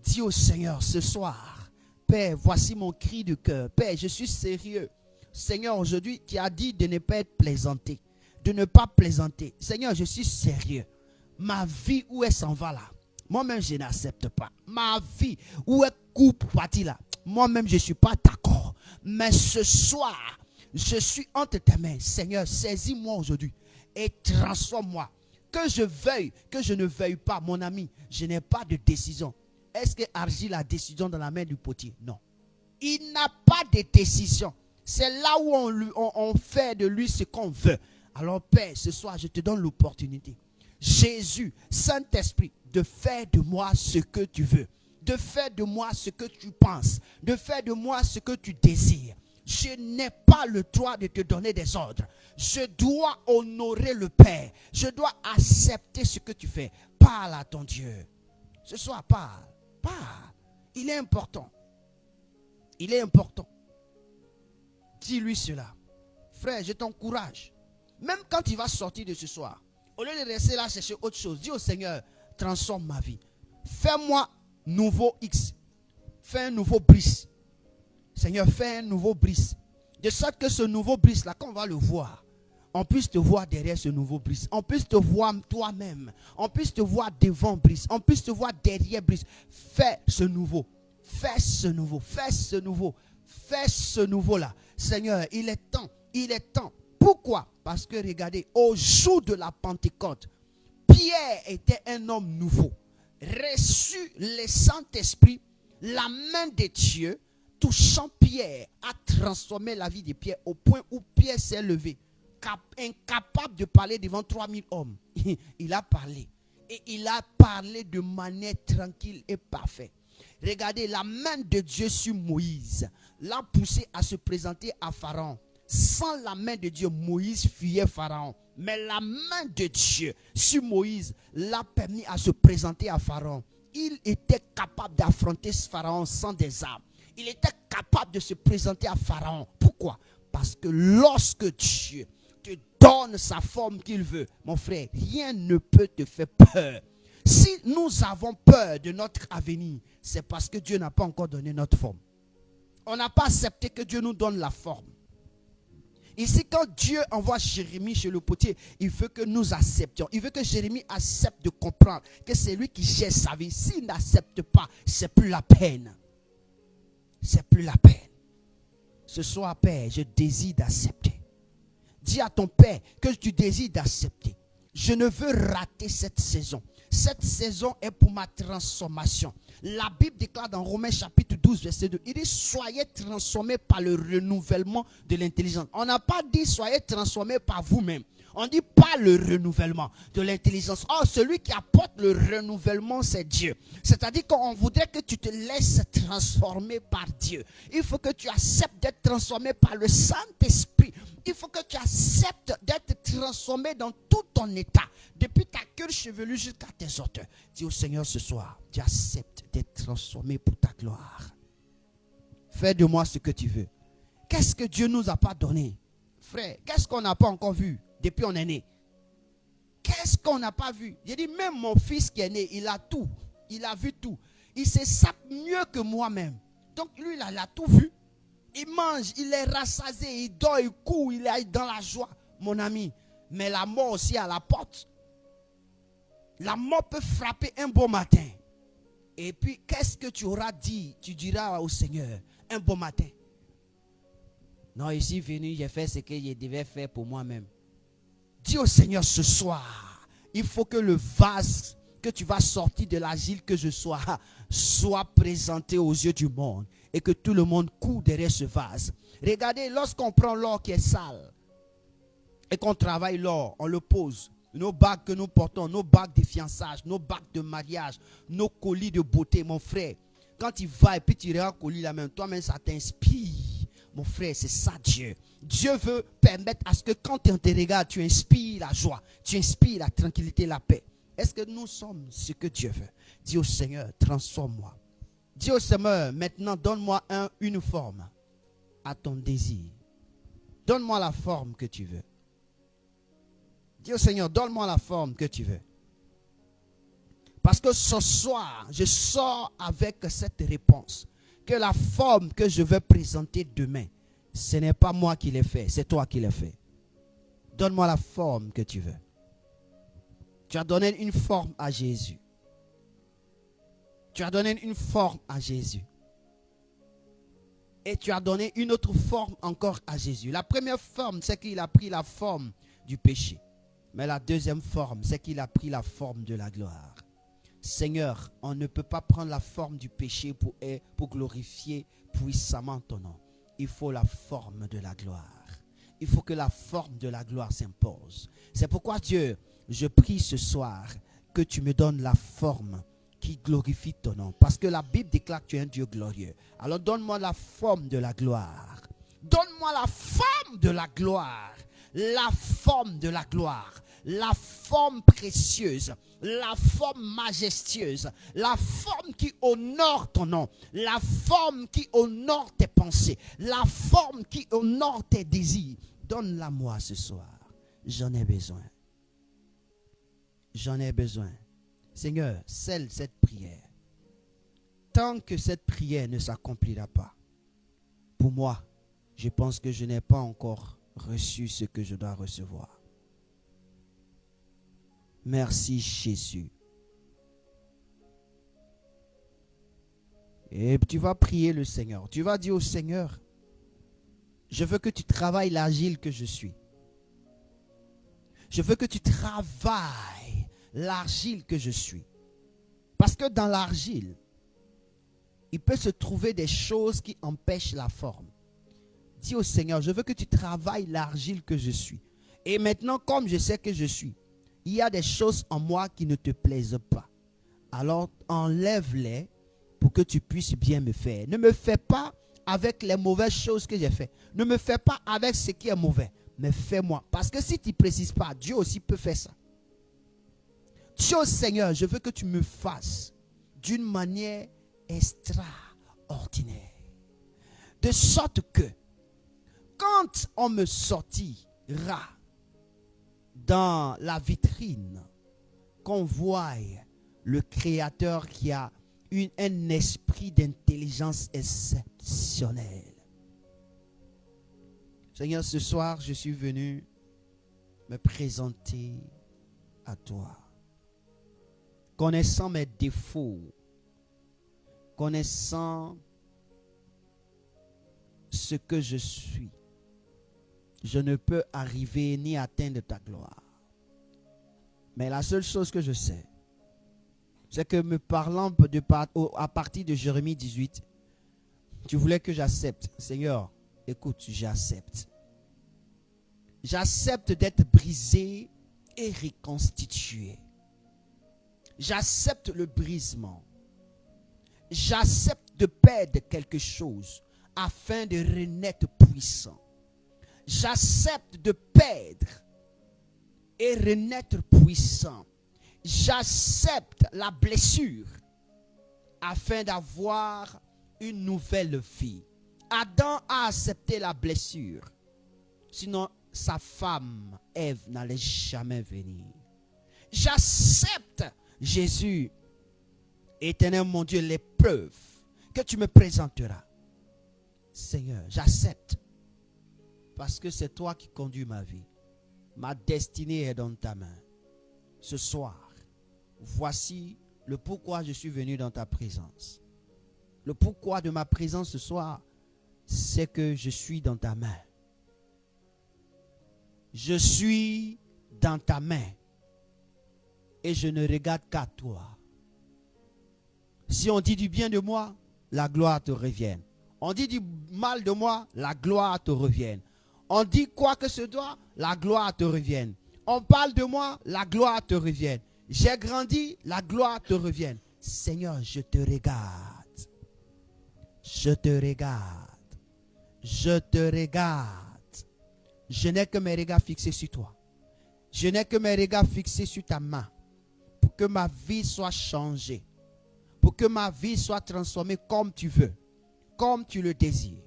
Dis au Seigneur ce soir, Père, voici mon cri de cœur. Père, je suis sérieux. Seigneur, aujourd'hui, tu as dit de ne pas être plaisanté, de ne pas plaisanter. Seigneur, je suis sérieux. Ma vie, où elle s'en va là, moi-même, je n'accepte pas. Ma vie, où elle coupe partie là, moi-même, je ne suis pas d'accord. Mais ce soir, je suis entre tes mains. Seigneur, saisis-moi aujourd'hui et transforme-moi. Que je veuille, que je ne veuille pas, mon ami, je n'ai pas de décision. Est-ce que Argile a décision dans la main du potier? Non. Il n'a pas de décision. C'est là où on fait de lui ce qu'on veut. Alors Père, ce soir, je te donne l'opportunité. Jésus, Saint-Esprit, de faire de moi ce que tu veux. De faire de moi ce que tu penses. De faire de moi ce que tu désires. Je n'ai pas le droit de te donner des ordres. Je dois honorer le Père. Je dois accepter ce que tu fais. Parle à ton Dieu. Ce soir, parle. Parle. Il est important. Il est important. Dis-lui cela. Frère, je t'encourage. Même quand il va sortir de ce soir, au lieu de rester là chercher autre chose, dis au Seigneur, transforme ma vie. Fais-moi nouveau X. Fais un nouveau bris. Seigneur, fais un nouveau bris. De sorte que ce nouveau bris là, quand on va le voir, on puisse te voir derrière ce nouveau bris. On puisse te voir toi-même. On puisse te voir devant bris. On puisse te voir derrière bris. Fais ce nouveau. Fais ce nouveau. Fais ce nouveau. Fais ce nouveau-là. Seigneur, il est temps. Il est temps. Pourquoi? Parce que regardez, au jour de la Pentecôte, Pierre était un homme nouveau. Reçu le Saint-Esprit, la main de Dieu, touchant Pierre, a transformé la vie de Pierre au point où Pierre s'est levé. Incapable de parler devant 3000 hommes. Il a parlé. Et il a parlé de manière tranquille et parfaite. Regardez, la main de Dieu sur Moïse l'a poussé à se présenter à Pharaon. Sans la main de Dieu, Moïse fuyait Pharaon. Mais la main de Dieu sur Moïse l'a permis à se présenter à Pharaon. Il était capable d'affronter Pharaon sans des armes. Il était capable de se présenter à Pharaon. Pourquoi? Parce que lorsque Dieu te donne sa forme qu'il veut, mon frère, rien ne peut te faire peur. Si nous avons peur de notre avenir, c'est parce que Dieu n'a pas encore donné notre forme. On n'a pas accepté que Dieu nous donne la forme. Ici, quand Dieu envoie Jérémie chez le potier, il veut que nous acceptions. Il veut que Jérémie accepte de comprendre que c'est lui qui gère sa vie. S'il n'accepte pas, c'est plus la peine. C'est plus la peine. Ce soir, Père, je désire d'accepter. Dis à ton Père que tu désires d'accepter. Je ne veux rater cette saison. Cette saison est pour ma transformation. La Bible déclare dans Romains chapitre 12, verset 2, il dit soyez transformés par le renouvellement de l'intelligence. On n'a pas dit soyez transformés par vous-même. On dit pas le renouvellement de l'intelligence. Or, celui qui apporte le renouvellement, c'est Dieu. C'est-à-dire qu'on voudrait que tu te laisses transformer par Dieu. Il faut que tu acceptes d'être transformé par le Saint-Esprit. Il faut que tu acceptes d'être transformé dans tout ton état. Depuis ta queue chevelue jusqu'à tes orteils. Dis au Seigneur ce soir, tu acceptes d'être transformé pour ta gloire. Fais de moi ce que tu veux. Qu'est-ce que Dieu nous a pas donné? Frère, qu'est-ce qu'on n'a pas encore vu depuis on est né? Qu'est-ce qu'on n'a pas vu? J'ai dit, même mon fils qui est né, il a tout. Il a vu tout. Il se sape mieux que moi-même. Donc lui, il a tout vu. Il mange, il est rassasié, il dort, il court, il est dans la joie. Mon ami, mais la mort aussi à la porte. La mort peut frapper un beau matin. Et puis, qu'est-ce que tu auras dit? Tu diras au Seigneur, un beau matin. Non, ici, venu, j'ai fait ce que je devais faire pour moi-même. Dis au Seigneur ce soir, il faut que le vase que tu vas sortir de l'asile que je sois, soit présenté aux yeux du monde. Et que tout le monde court derrière ce vase. Regardez, lorsqu'on prend l'or qui est sale, et qu'on travaille l'or, on le pose. Nos bagues que nous portons, nos bagues de fiançage, nos bagues de mariage, nos colis de beauté, mon frère. Quand il va et puis tu regardes le colis là-même, toi-même ça t'inspire. Mon frère, c'est ça Dieu. Dieu veut permettre à ce que quand on te regarde, tu inspires la joie, tu inspires la tranquillité, la paix. Est-ce que nous sommes ce que Dieu veut? Dis au Seigneur, transforme-moi. Dis au Seigneur, maintenant donne-moi une forme à ton désir. Donne-moi la forme que tu veux. Dis au Seigneur, donne-moi la forme que tu veux. Parce que ce soir, je sors avec cette réponse. Que la forme que je vais présenter demain, ce n'est pas moi qui l'ai fait, c'est toi qui l'as fait. Donne-moi la forme que tu veux. Tu as donné une forme à Jésus. Tu as donné une forme à Jésus. Et tu as donné une autre forme encore à Jésus. La première forme, c'est qu'il a pris la forme du péché. Mais la deuxième forme, c'est qu'il a pris la forme de la gloire. Seigneur, on ne peut pas prendre la forme du péché pour glorifier puissamment ton nom. Il faut la forme de la gloire. Il faut que la forme de la gloire s'impose. C'est pourquoi Dieu, je prie ce soir que tu me donnes la forme qui glorifie ton nom. Parce que la Bible déclare que tu es un Dieu glorieux. Alors donne-moi la forme de la gloire. Donne-moi la forme de la gloire. La forme de la gloire. La forme précieuse. La forme majestueuse. La forme qui honore ton nom. La forme qui honore tes pensées. La forme qui honore tes désirs. Donne-la moi ce soir. J'en ai besoin. J'en ai besoin. Seigneur, scelle cette prière. Tant que cette prière ne s'accomplira pas, pour moi, je pense que je n'ai pas encore reçu ce que je dois recevoir. Merci Jésus. Et tu vas prier le Seigneur. Tu vas dire au Seigneur, je veux que tu travailles l'argile que je suis. Je veux que tu travailles l'argile que je suis. Parce que dans l'argile, il peut se trouver des choses qui empêchent la forme. Dis au Seigneur, je veux que tu travailles l'argile que je suis. Et maintenant, comme je sais que je suis, il y a des choses en moi qui ne te plaisent pas. Alors, enlève-les pour que tu puisses bien me faire. Ne me fais pas avec les mauvaises choses que j'ai faites. Ne me fais pas avec ce qui est mauvais. Mais fais-moi. Parce que si tu ne précises pas, Dieu aussi peut faire ça. Dis au Seigneur, je veux que tu me fasses d'une manière extraordinaire. De sorte que, quand on me sortira dans la vitrine, qu'on voie le Créateur qui a un esprit d'intelligence exceptionnelle. Seigneur, ce soir, je suis venu me présenter à toi. Connaissant mes défauts, connaissant ce que je suis, je ne peux arriver ni atteindre ta gloire. Mais la seule chose que je sais, c'est que me parlant à partir de Jérémie 18, tu voulais que j'accepte. Seigneur, écoute, j'accepte. J'accepte d'être brisé et reconstitué. J'accepte le brisement. J'accepte de perdre quelque chose afin de renaître puissant. J'accepte de perdre et renaître puissant. J'accepte la blessure afin d'avoir une nouvelle vie. Adam a accepté la blessure. Sinon, sa femme, Ève, n'allait jamais venir. J'accepte, Jésus, éternel mon Dieu, l'épreuve que tu me présenteras. Seigneur, j'accepte. Parce que c'est toi qui conduis ma vie. Ma destinée est dans ta main. Ce soir, voici le pourquoi je suis venu dans ta présence. Le pourquoi de ma présence ce soir, c'est que je suis dans ta main. Je suis dans ta main. Et je ne regarde qu'à toi. Si on dit du bien de moi, la gloire te revienne. On dit du mal de moi, la gloire te revienne. On dit quoi que ce soit, la gloire te revienne. On parle de moi, la gloire te revienne. J'ai grandi, la gloire te revienne. Seigneur, je te regarde. Je te regarde. Je te regarde. Je n'ai que mes regards fixés sur toi. Je n'ai que mes regards fixés sur ta main. Pour que ma vie soit changée. Pour que ma vie soit transformée comme tu veux. Comme tu le désires.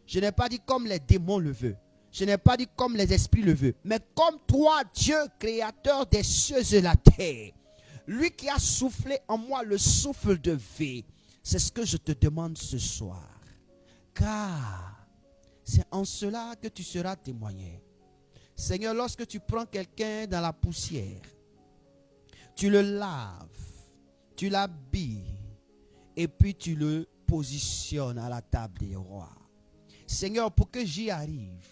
Je n'ai pas dit comme les démons le veulent. Je n'ai pas dit comme les esprits le veulent. Mais comme toi, Dieu, créateur des cieux et de la terre. Lui qui a soufflé en moi le souffle de vie. C'est ce que je te demande ce soir. Car c'est en cela que tu seras témoigné. Seigneur, lorsque tu prends quelqu'un dans la poussière, tu le laves, tu l'habilles, et puis tu le positionnes à la table des rois. Seigneur, pour que j'y arrive,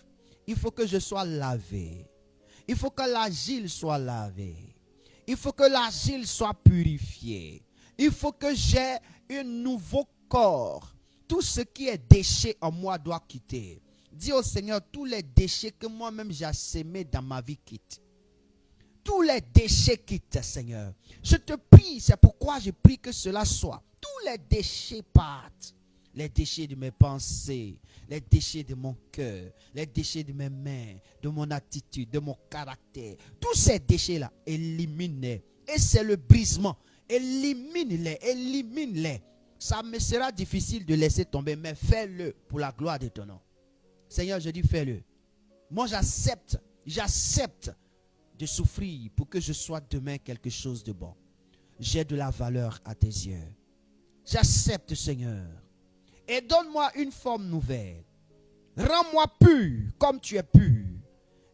il faut que je sois lavé. Il faut que l'argile soit lavée. Il faut que l'argile soit purifiée. Il faut que j'ai un nouveau corps. Tout ce qui est déchet en moi doit quitter. Dis au Seigneur, tous les déchets que moi-même j'ai sémés dans ma vie quittent. Tous les déchets quittent, Seigneur. Je te prie, c'est pourquoi je prie que cela soit. Tous les déchets partent. Les déchets de mes pensées, les déchets de mon cœur, les déchets de mes mains, de mon attitude, de mon caractère. Tous ces déchets-là, élimine-les. Et c'est le brisement. Élimine-les, élimine-les. Ça me sera difficile de laisser tomber, mais fais-le pour la gloire de ton nom. Seigneur, je dis fais-le. Moi, j'accepte de souffrir pour que je sois demain quelque chose de bon. J'ai de la valeur à tes yeux. J'accepte, Seigneur. Et donne-moi une forme nouvelle. Rends-moi pur comme tu es pur.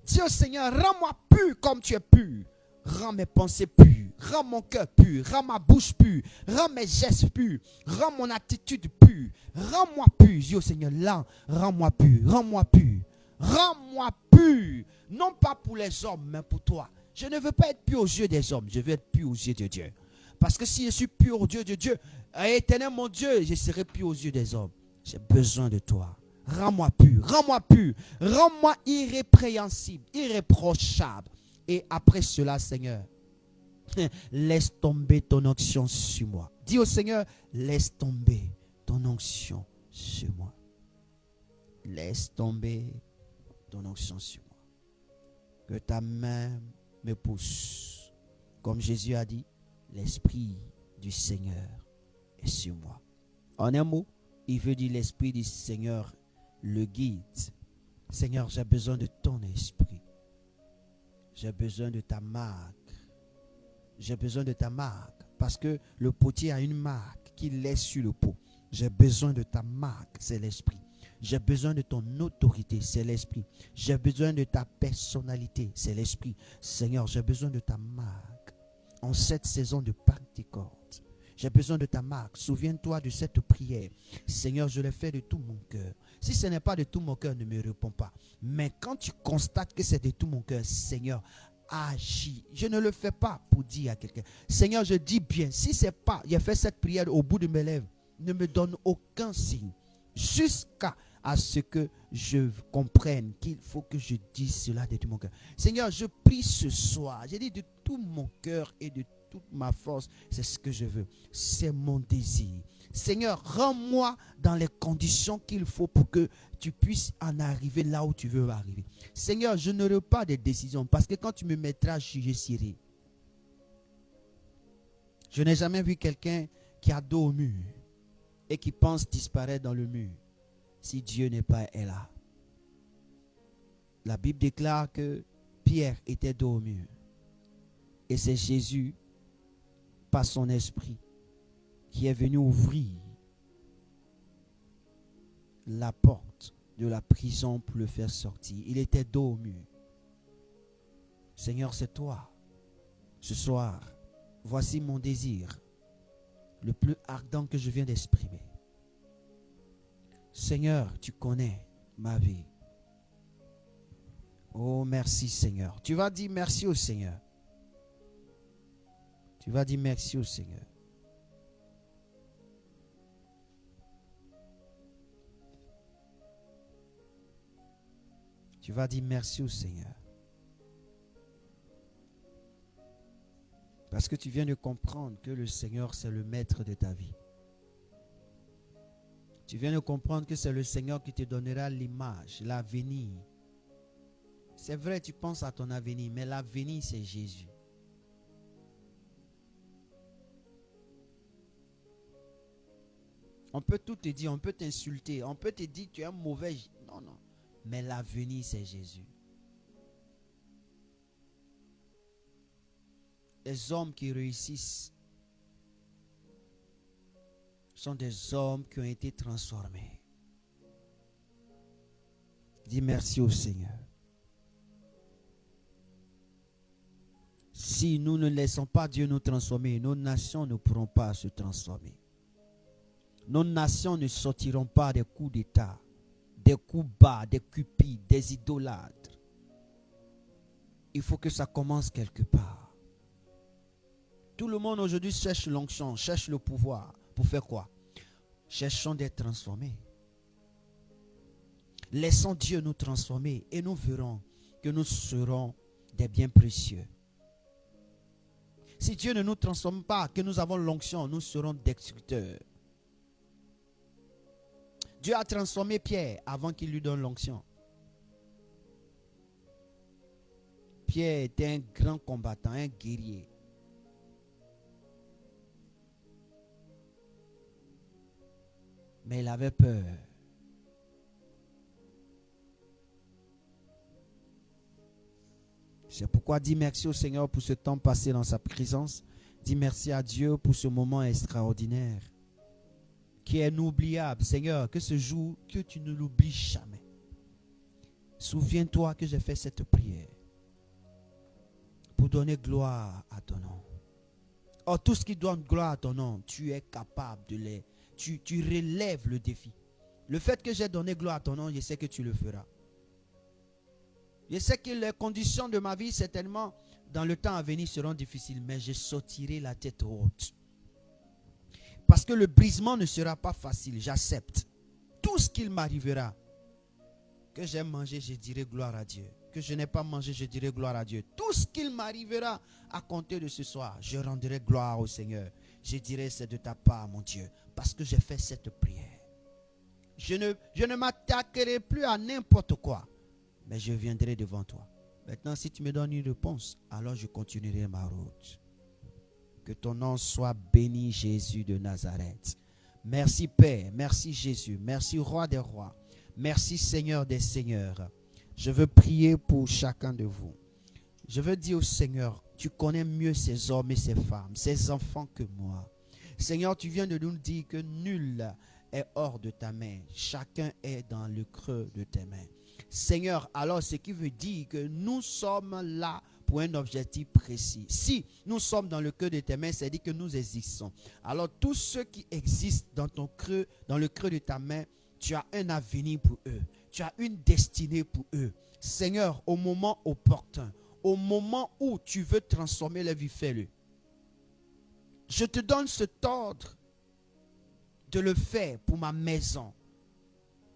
Dis au Seigneur, rends-moi pur comme tu es pur. Rends mes pensées pures. Rends mon cœur pur. Rends ma bouche pure. Rends mes gestes purs. Rends mon attitude pure. Rends-moi pur. Dis au Seigneur, là, rends-moi pur. Rends-moi pur. Rends-moi pur. Non pas pour les hommes, mais pour toi. Je ne veux pas être pur aux yeux des hommes. Je veux être pur aux yeux de Dieu. Parce que si je suis pur aux yeux de Dieu, éternel mon Dieu, je serai pur aux yeux des hommes. J'ai besoin de toi. Rends-moi pur, rends-moi pur, rends-moi irrépréhensible, irréprochable. Et après cela, Seigneur, laisse tomber ton onction sur moi. Dis au Seigneur, laisse tomber ton onction sur moi. Laisse tomber ton onction sur moi. Que ta main me pousse. Comme Jésus a dit, l'Esprit du Seigneur est sur moi. En un mot, il veut dire l'Esprit du Seigneur le guide. Seigneur, j'ai besoin de ton esprit. J'ai besoin de ta marque. J'ai besoin de ta marque. Parce que le potier a une marque qu'il laisse sur le pot. J'ai besoin de ta marque, c'est l'esprit. J'ai besoin de ton autorité, c'est l'Esprit. J'ai besoin de ta personnalité, c'est l'Esprit. Seigneur, j'ai besoin de ta marque en cette saison de Pentecôte. J'ai besoin de ta marque. Souviens-toi de cette prière. Seigneur, je l'ai fait de tout mon cœur. Si ce n'est pas de tout mon cœur, ne me réponds pas. Mais quand tu constates que c'est de tout mon cœur, Seigneur, agis. Je ne le fais pas pour dire à quelqu'un. Seigneur, je dis bien, si c'est pas, j'ai fait cette prière au bout de mes lèvres, ne me donne aucun signe. Jusqu'à ce que je comprenne qu'il faut que je dise cela de tout mon cœur. Seigneur, je prie ce soir. J'ai dit de tout mon cœur et de toute ma force, c'est ce que je veux. C'est mon désir. Seigneur, rends-moi dans les conditions qu'il faut pour que tu puisses en arriver là où tu veux arriver. Seigneur, je n'aurai pas de décision parce que quand tu me mettras, je serai. Je n'ai jamais vu quelqu'un qui a dos au mur et qui pense disparaître dans le mur si Dieu n'est pas là. La Bible déclare que Pierre était dos au mur et c'est Jésus, par son esprit, qui est venu ouvrir la porte de la prison pour le faire sortir. Il était dos au mur. Seigneur, c'est toi. Ce soir, voici mon désir, le plus ardent que je viens d'exprimer. Seigneur, tu connais ma vie. Oh, merci Seigneur. Tu vas dire merci au Seigneur. Tu vas dire merci au Seigneur. Tu vas dire merci au Seigneur. Parce que tu viens de comprendre que le Seigneur, c'est le maître de ta vie. Tu viens de comprendre que c'est le Seigneur qui te donnera l'image, l'avenir. C'est vrai, tu penses à ton avenir, mais l'avenir, c'est Jésus. On peut tout te dire, on peut t'insulter, on peut te dire que tu es un mauvais. Non, non. Mais l'avenir, c'est Jésus. Les hommes qui réussissent sont des hommes qui ont été transformés. Dis merci au Seigneur. Si nous ne laissons pas Dieu nous transformer, nos nations ne pourront pas se transformer. Nos nations ne sortiront pas des coups d'État, des coups bas, des cupides, des idolâtres. Il faut que ça commence quelque part. Tout le monde aujourd'hui cherche l'onction, cherche le pouvoir. Pour faire quoi? Cherchons d'être transformés. Laissons Dieu nous transformer et nous verrons que nous serons des biens précieux. Si Dieu ne nous transforme pas, que nous avons l'onction, nous serons destructeurs. Dieu a transformé Pierre avant qu'il lui donne l'onction. Pierre était un grand combattant, un guerrier. Mais il avait peur. C'est pourquoi dis merci au Seigneur pour ce temps passé dans sa présence. Dis merci à Dieu pour ce moment extraordinaire qui est inoubliable. Seigneur, que ce jour, que tu ne l'oublies jamais. Souviens-toi que j'ai fait cette prière pour donner gloire à ton nom. Oh, tout ce qui donne gloire à ton nom, tu es capable de les... Tu relèves le défi. Le fait que j'ai donné gloire à ton nom, je sais que tu le feras. Je sais que les conditions de ma vie, certainement, dans le temps à venir, seront difficiles, mais je sortirai la tête haute. Parce que le brisement ne sera pas facile, j'accepte. Tout ce qu'il m'arrivera, que j'ai mangé, je dirai gloire à Dieu. Que je n'ai pas mangé, je dirai gloire à Dieu. Tout ce qu'il m'arrivera à compter de ce soir, je rendrai gloire au Seigneur. Je dirai c'est de ta part, mon Dieu, parce que j'ai fait cette prière. Je ne m'attaquerai plus à n'importe quoi, mais je viendrai devant toi. Maintenant, si tu me donnes une réponse, alors je continuerai ma route. Que ton nom soit béni, Jésus de Nazareth. Merci Père, merci Jésus, merci Roi des rois, merci Seigneur des seigneurs. Je veux prier pour chacun de vous. Je veux dire au Seigneur, tu connais mieux ces hommes et ces femmes, ces enfants que moi. Seigneur, tu viens de nous dire que nul est hors de ta main. Chacun est dans le creux de tes mains. Seigneur, alors ce qui veut dire que nous sommes là pour un objectif précis. Si nous sommes dans le creux de tes mains, c'est-à-dire que nous existons. Alors tous ceux qui existent dans ton creux, dans le creux de ta main, tu as un avenir pour eux. Tu as une destinée pour eux. Seigneur, au moment opportun, au moment où tu veux transformer la vie, fais-le. Je te donne cet ordre de le faire pour ma maison.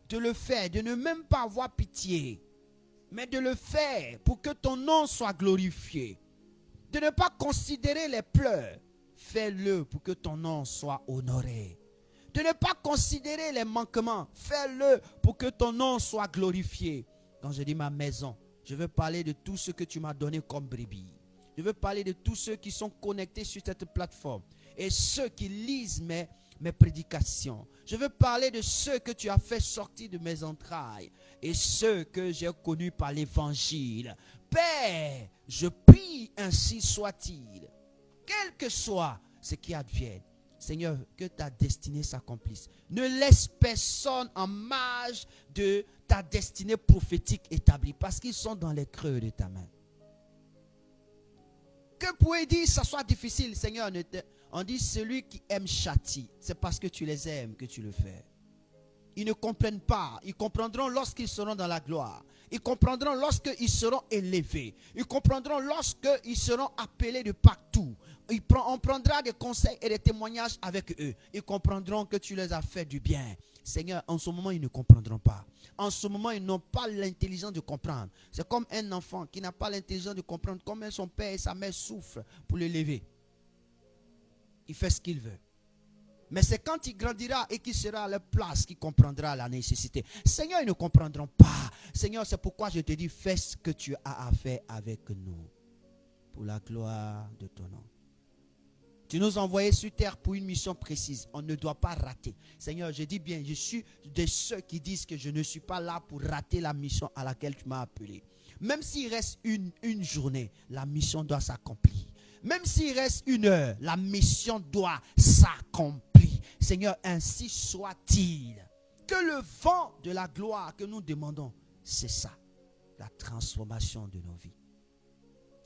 De le faire, de ne même pas avoir pitié, mais de le faire pour que ton nom soit glorifié. De ne pas considérer les pleurs. Fais-le pour que ton nom soit honoré. De ne pas considérer les manquements. Fais-le pour que ton nom soit glorifié. Quand je dis ma maison, je veux parler de tout ce que tu m'as donné comme brebis. Je veux parler de tous ceux qui sont connectés sur cette plateforme et ceux qui lisent mes prédications. Je veux parler de ceux que tu as fait sortir de mes entrailles et ceux que j'ai connus par l'évangile. Père, je prie, ainsi soit-il. Quel que soit ce qui advienne, Seigneur, que ta destinée s'accomplisse. Ne laisse personne en marge de ta destinée prophétique établie parce qu'ils sont dans les creux de ta main. Que pouvez dire, ça soit difficile, Seigneur, on dit celui qui aime châtie. C'est parce que tu les aimes que tu le fais. Ils ne comprennent pas. Ils comprendront lorsqu'ils seront dans la gloire. Ils comprendront lorsqu'ils seront élevés. Ils comprendront lorsqu'ils seront appelés de partout. On prendra des conseils et des témoignages avec eux. Ils comprendront que tu les as fait du bien. Seigneur, en ce moment, ils ne comprendront pas. En ce moment, ils n'ont pas l'intelligence de comprendre. C'est comme un enfant qui n'a pas l'intelligence de comprendre comment son père et sa mère souffrent pour l'élever. Il fait ce qu'il veut. Mais c'est quand il grandira et qu'il sera à leur place qu'il comprendra la nécessité. Seigneur, ils ne comprendront pas. Seigneur, c'est pourquoi je te dis, fais ce que tu as à faire avec nous. Pour la gloire de ton nom. Tu nous as envoyés sur terre pour une mission précise. On ne doit pas rater. Seigneur, je dis bien, je suis de ceux qui disent que je ne suis pas là pour rater la mission à laquelle tu m'as appelé. Même s'il reste une journée, la mission doit s'accomplir. Même s'il reste une heure, la mission doit s'accomplir. Seigneur, ainsi soit-il. Que le vent de la gloire que nous demandons, c'est ça, la transformation de nos vies.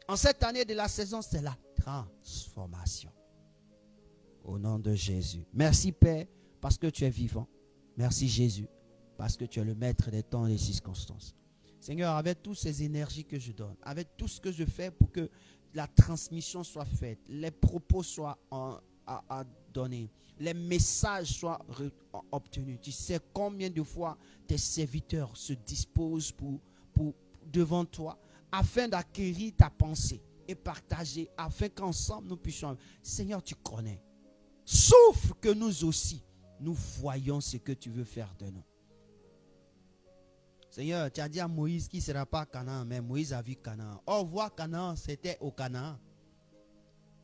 En cette année de la saison, c'est la transformation. Au nom de Jésus. Merci Père, parce que tu es vivant. Merci Jésus, parce que tu es le maître des temps et des circonstances. Seigneur, avec toutes ces énergies que je donne, avec tout ce que je fais pour que la transmission soit faite, les propos soient à donner, les messages soient obtenus. Tu sais combien de fois tes serviteurs se disposent devant toi afin d'acquérir ta pensée et partager, afin qu'ensemble nous puissions. Seigneur, tu connais. Sauf que nous aussi, nous voyons ce que tu veux faire de nous. Seigneur, tu as dit à Moïse qu'il ne sera pas à Canaan, mais Moïse a vu Canaan. Or, voir Canaan, c'était au Canaan.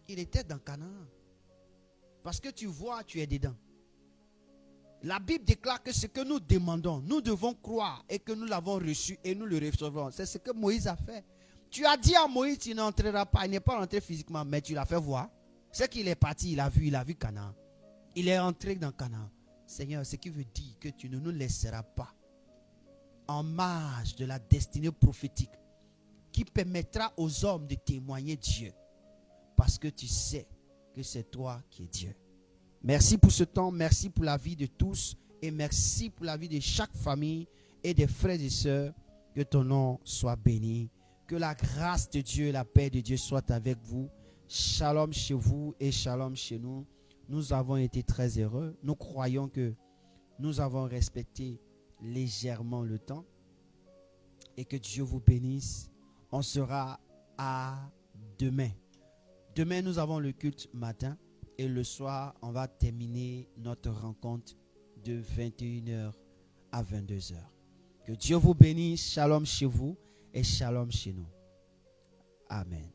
Il était dans Canaan. Parce que tu vois, tu es dedans. La Bible déclare que ce que nous demandons, nous devons croire et que nous l'avons reçu et nous le recevrons. C'est ce que Moïse a fait. Tu as dit à Moïse, tu n'entreras pas. Il n'est pas rentré physiquement, mais tu l'as fait voir. C'est qu'il est parti, il a vu Canaan. Il est entré dans Canaan. Seigneur, ce qui veut dire que tu ne nous laisseras pas en marge de la destinée prophétique qui permettra aux hommes de témoigner Dieu. Parce que tu sais que c'est toi qui es Dieu. Merci pour ce temps, merci pour la vie de tous et merci pour la vie de chaque famille et des frères et sœurs. Que ton nom soit béni. Que la grâce de Dieu et la paix de Dieu soient avec vous. Shalom chez vous et shalom chez nous. Nous avons été très heureux. Nous croyons que nous avons respecté légèrement le temps. Et que Dieu vous bénisse. On sera à demain. Demain, nous avons le culte matin. Et le soir, on va terminer notre rencontre de 21h à 22h. Que Dieu vous bénisse. Shalom chez vous et shalom chez nous. Amen.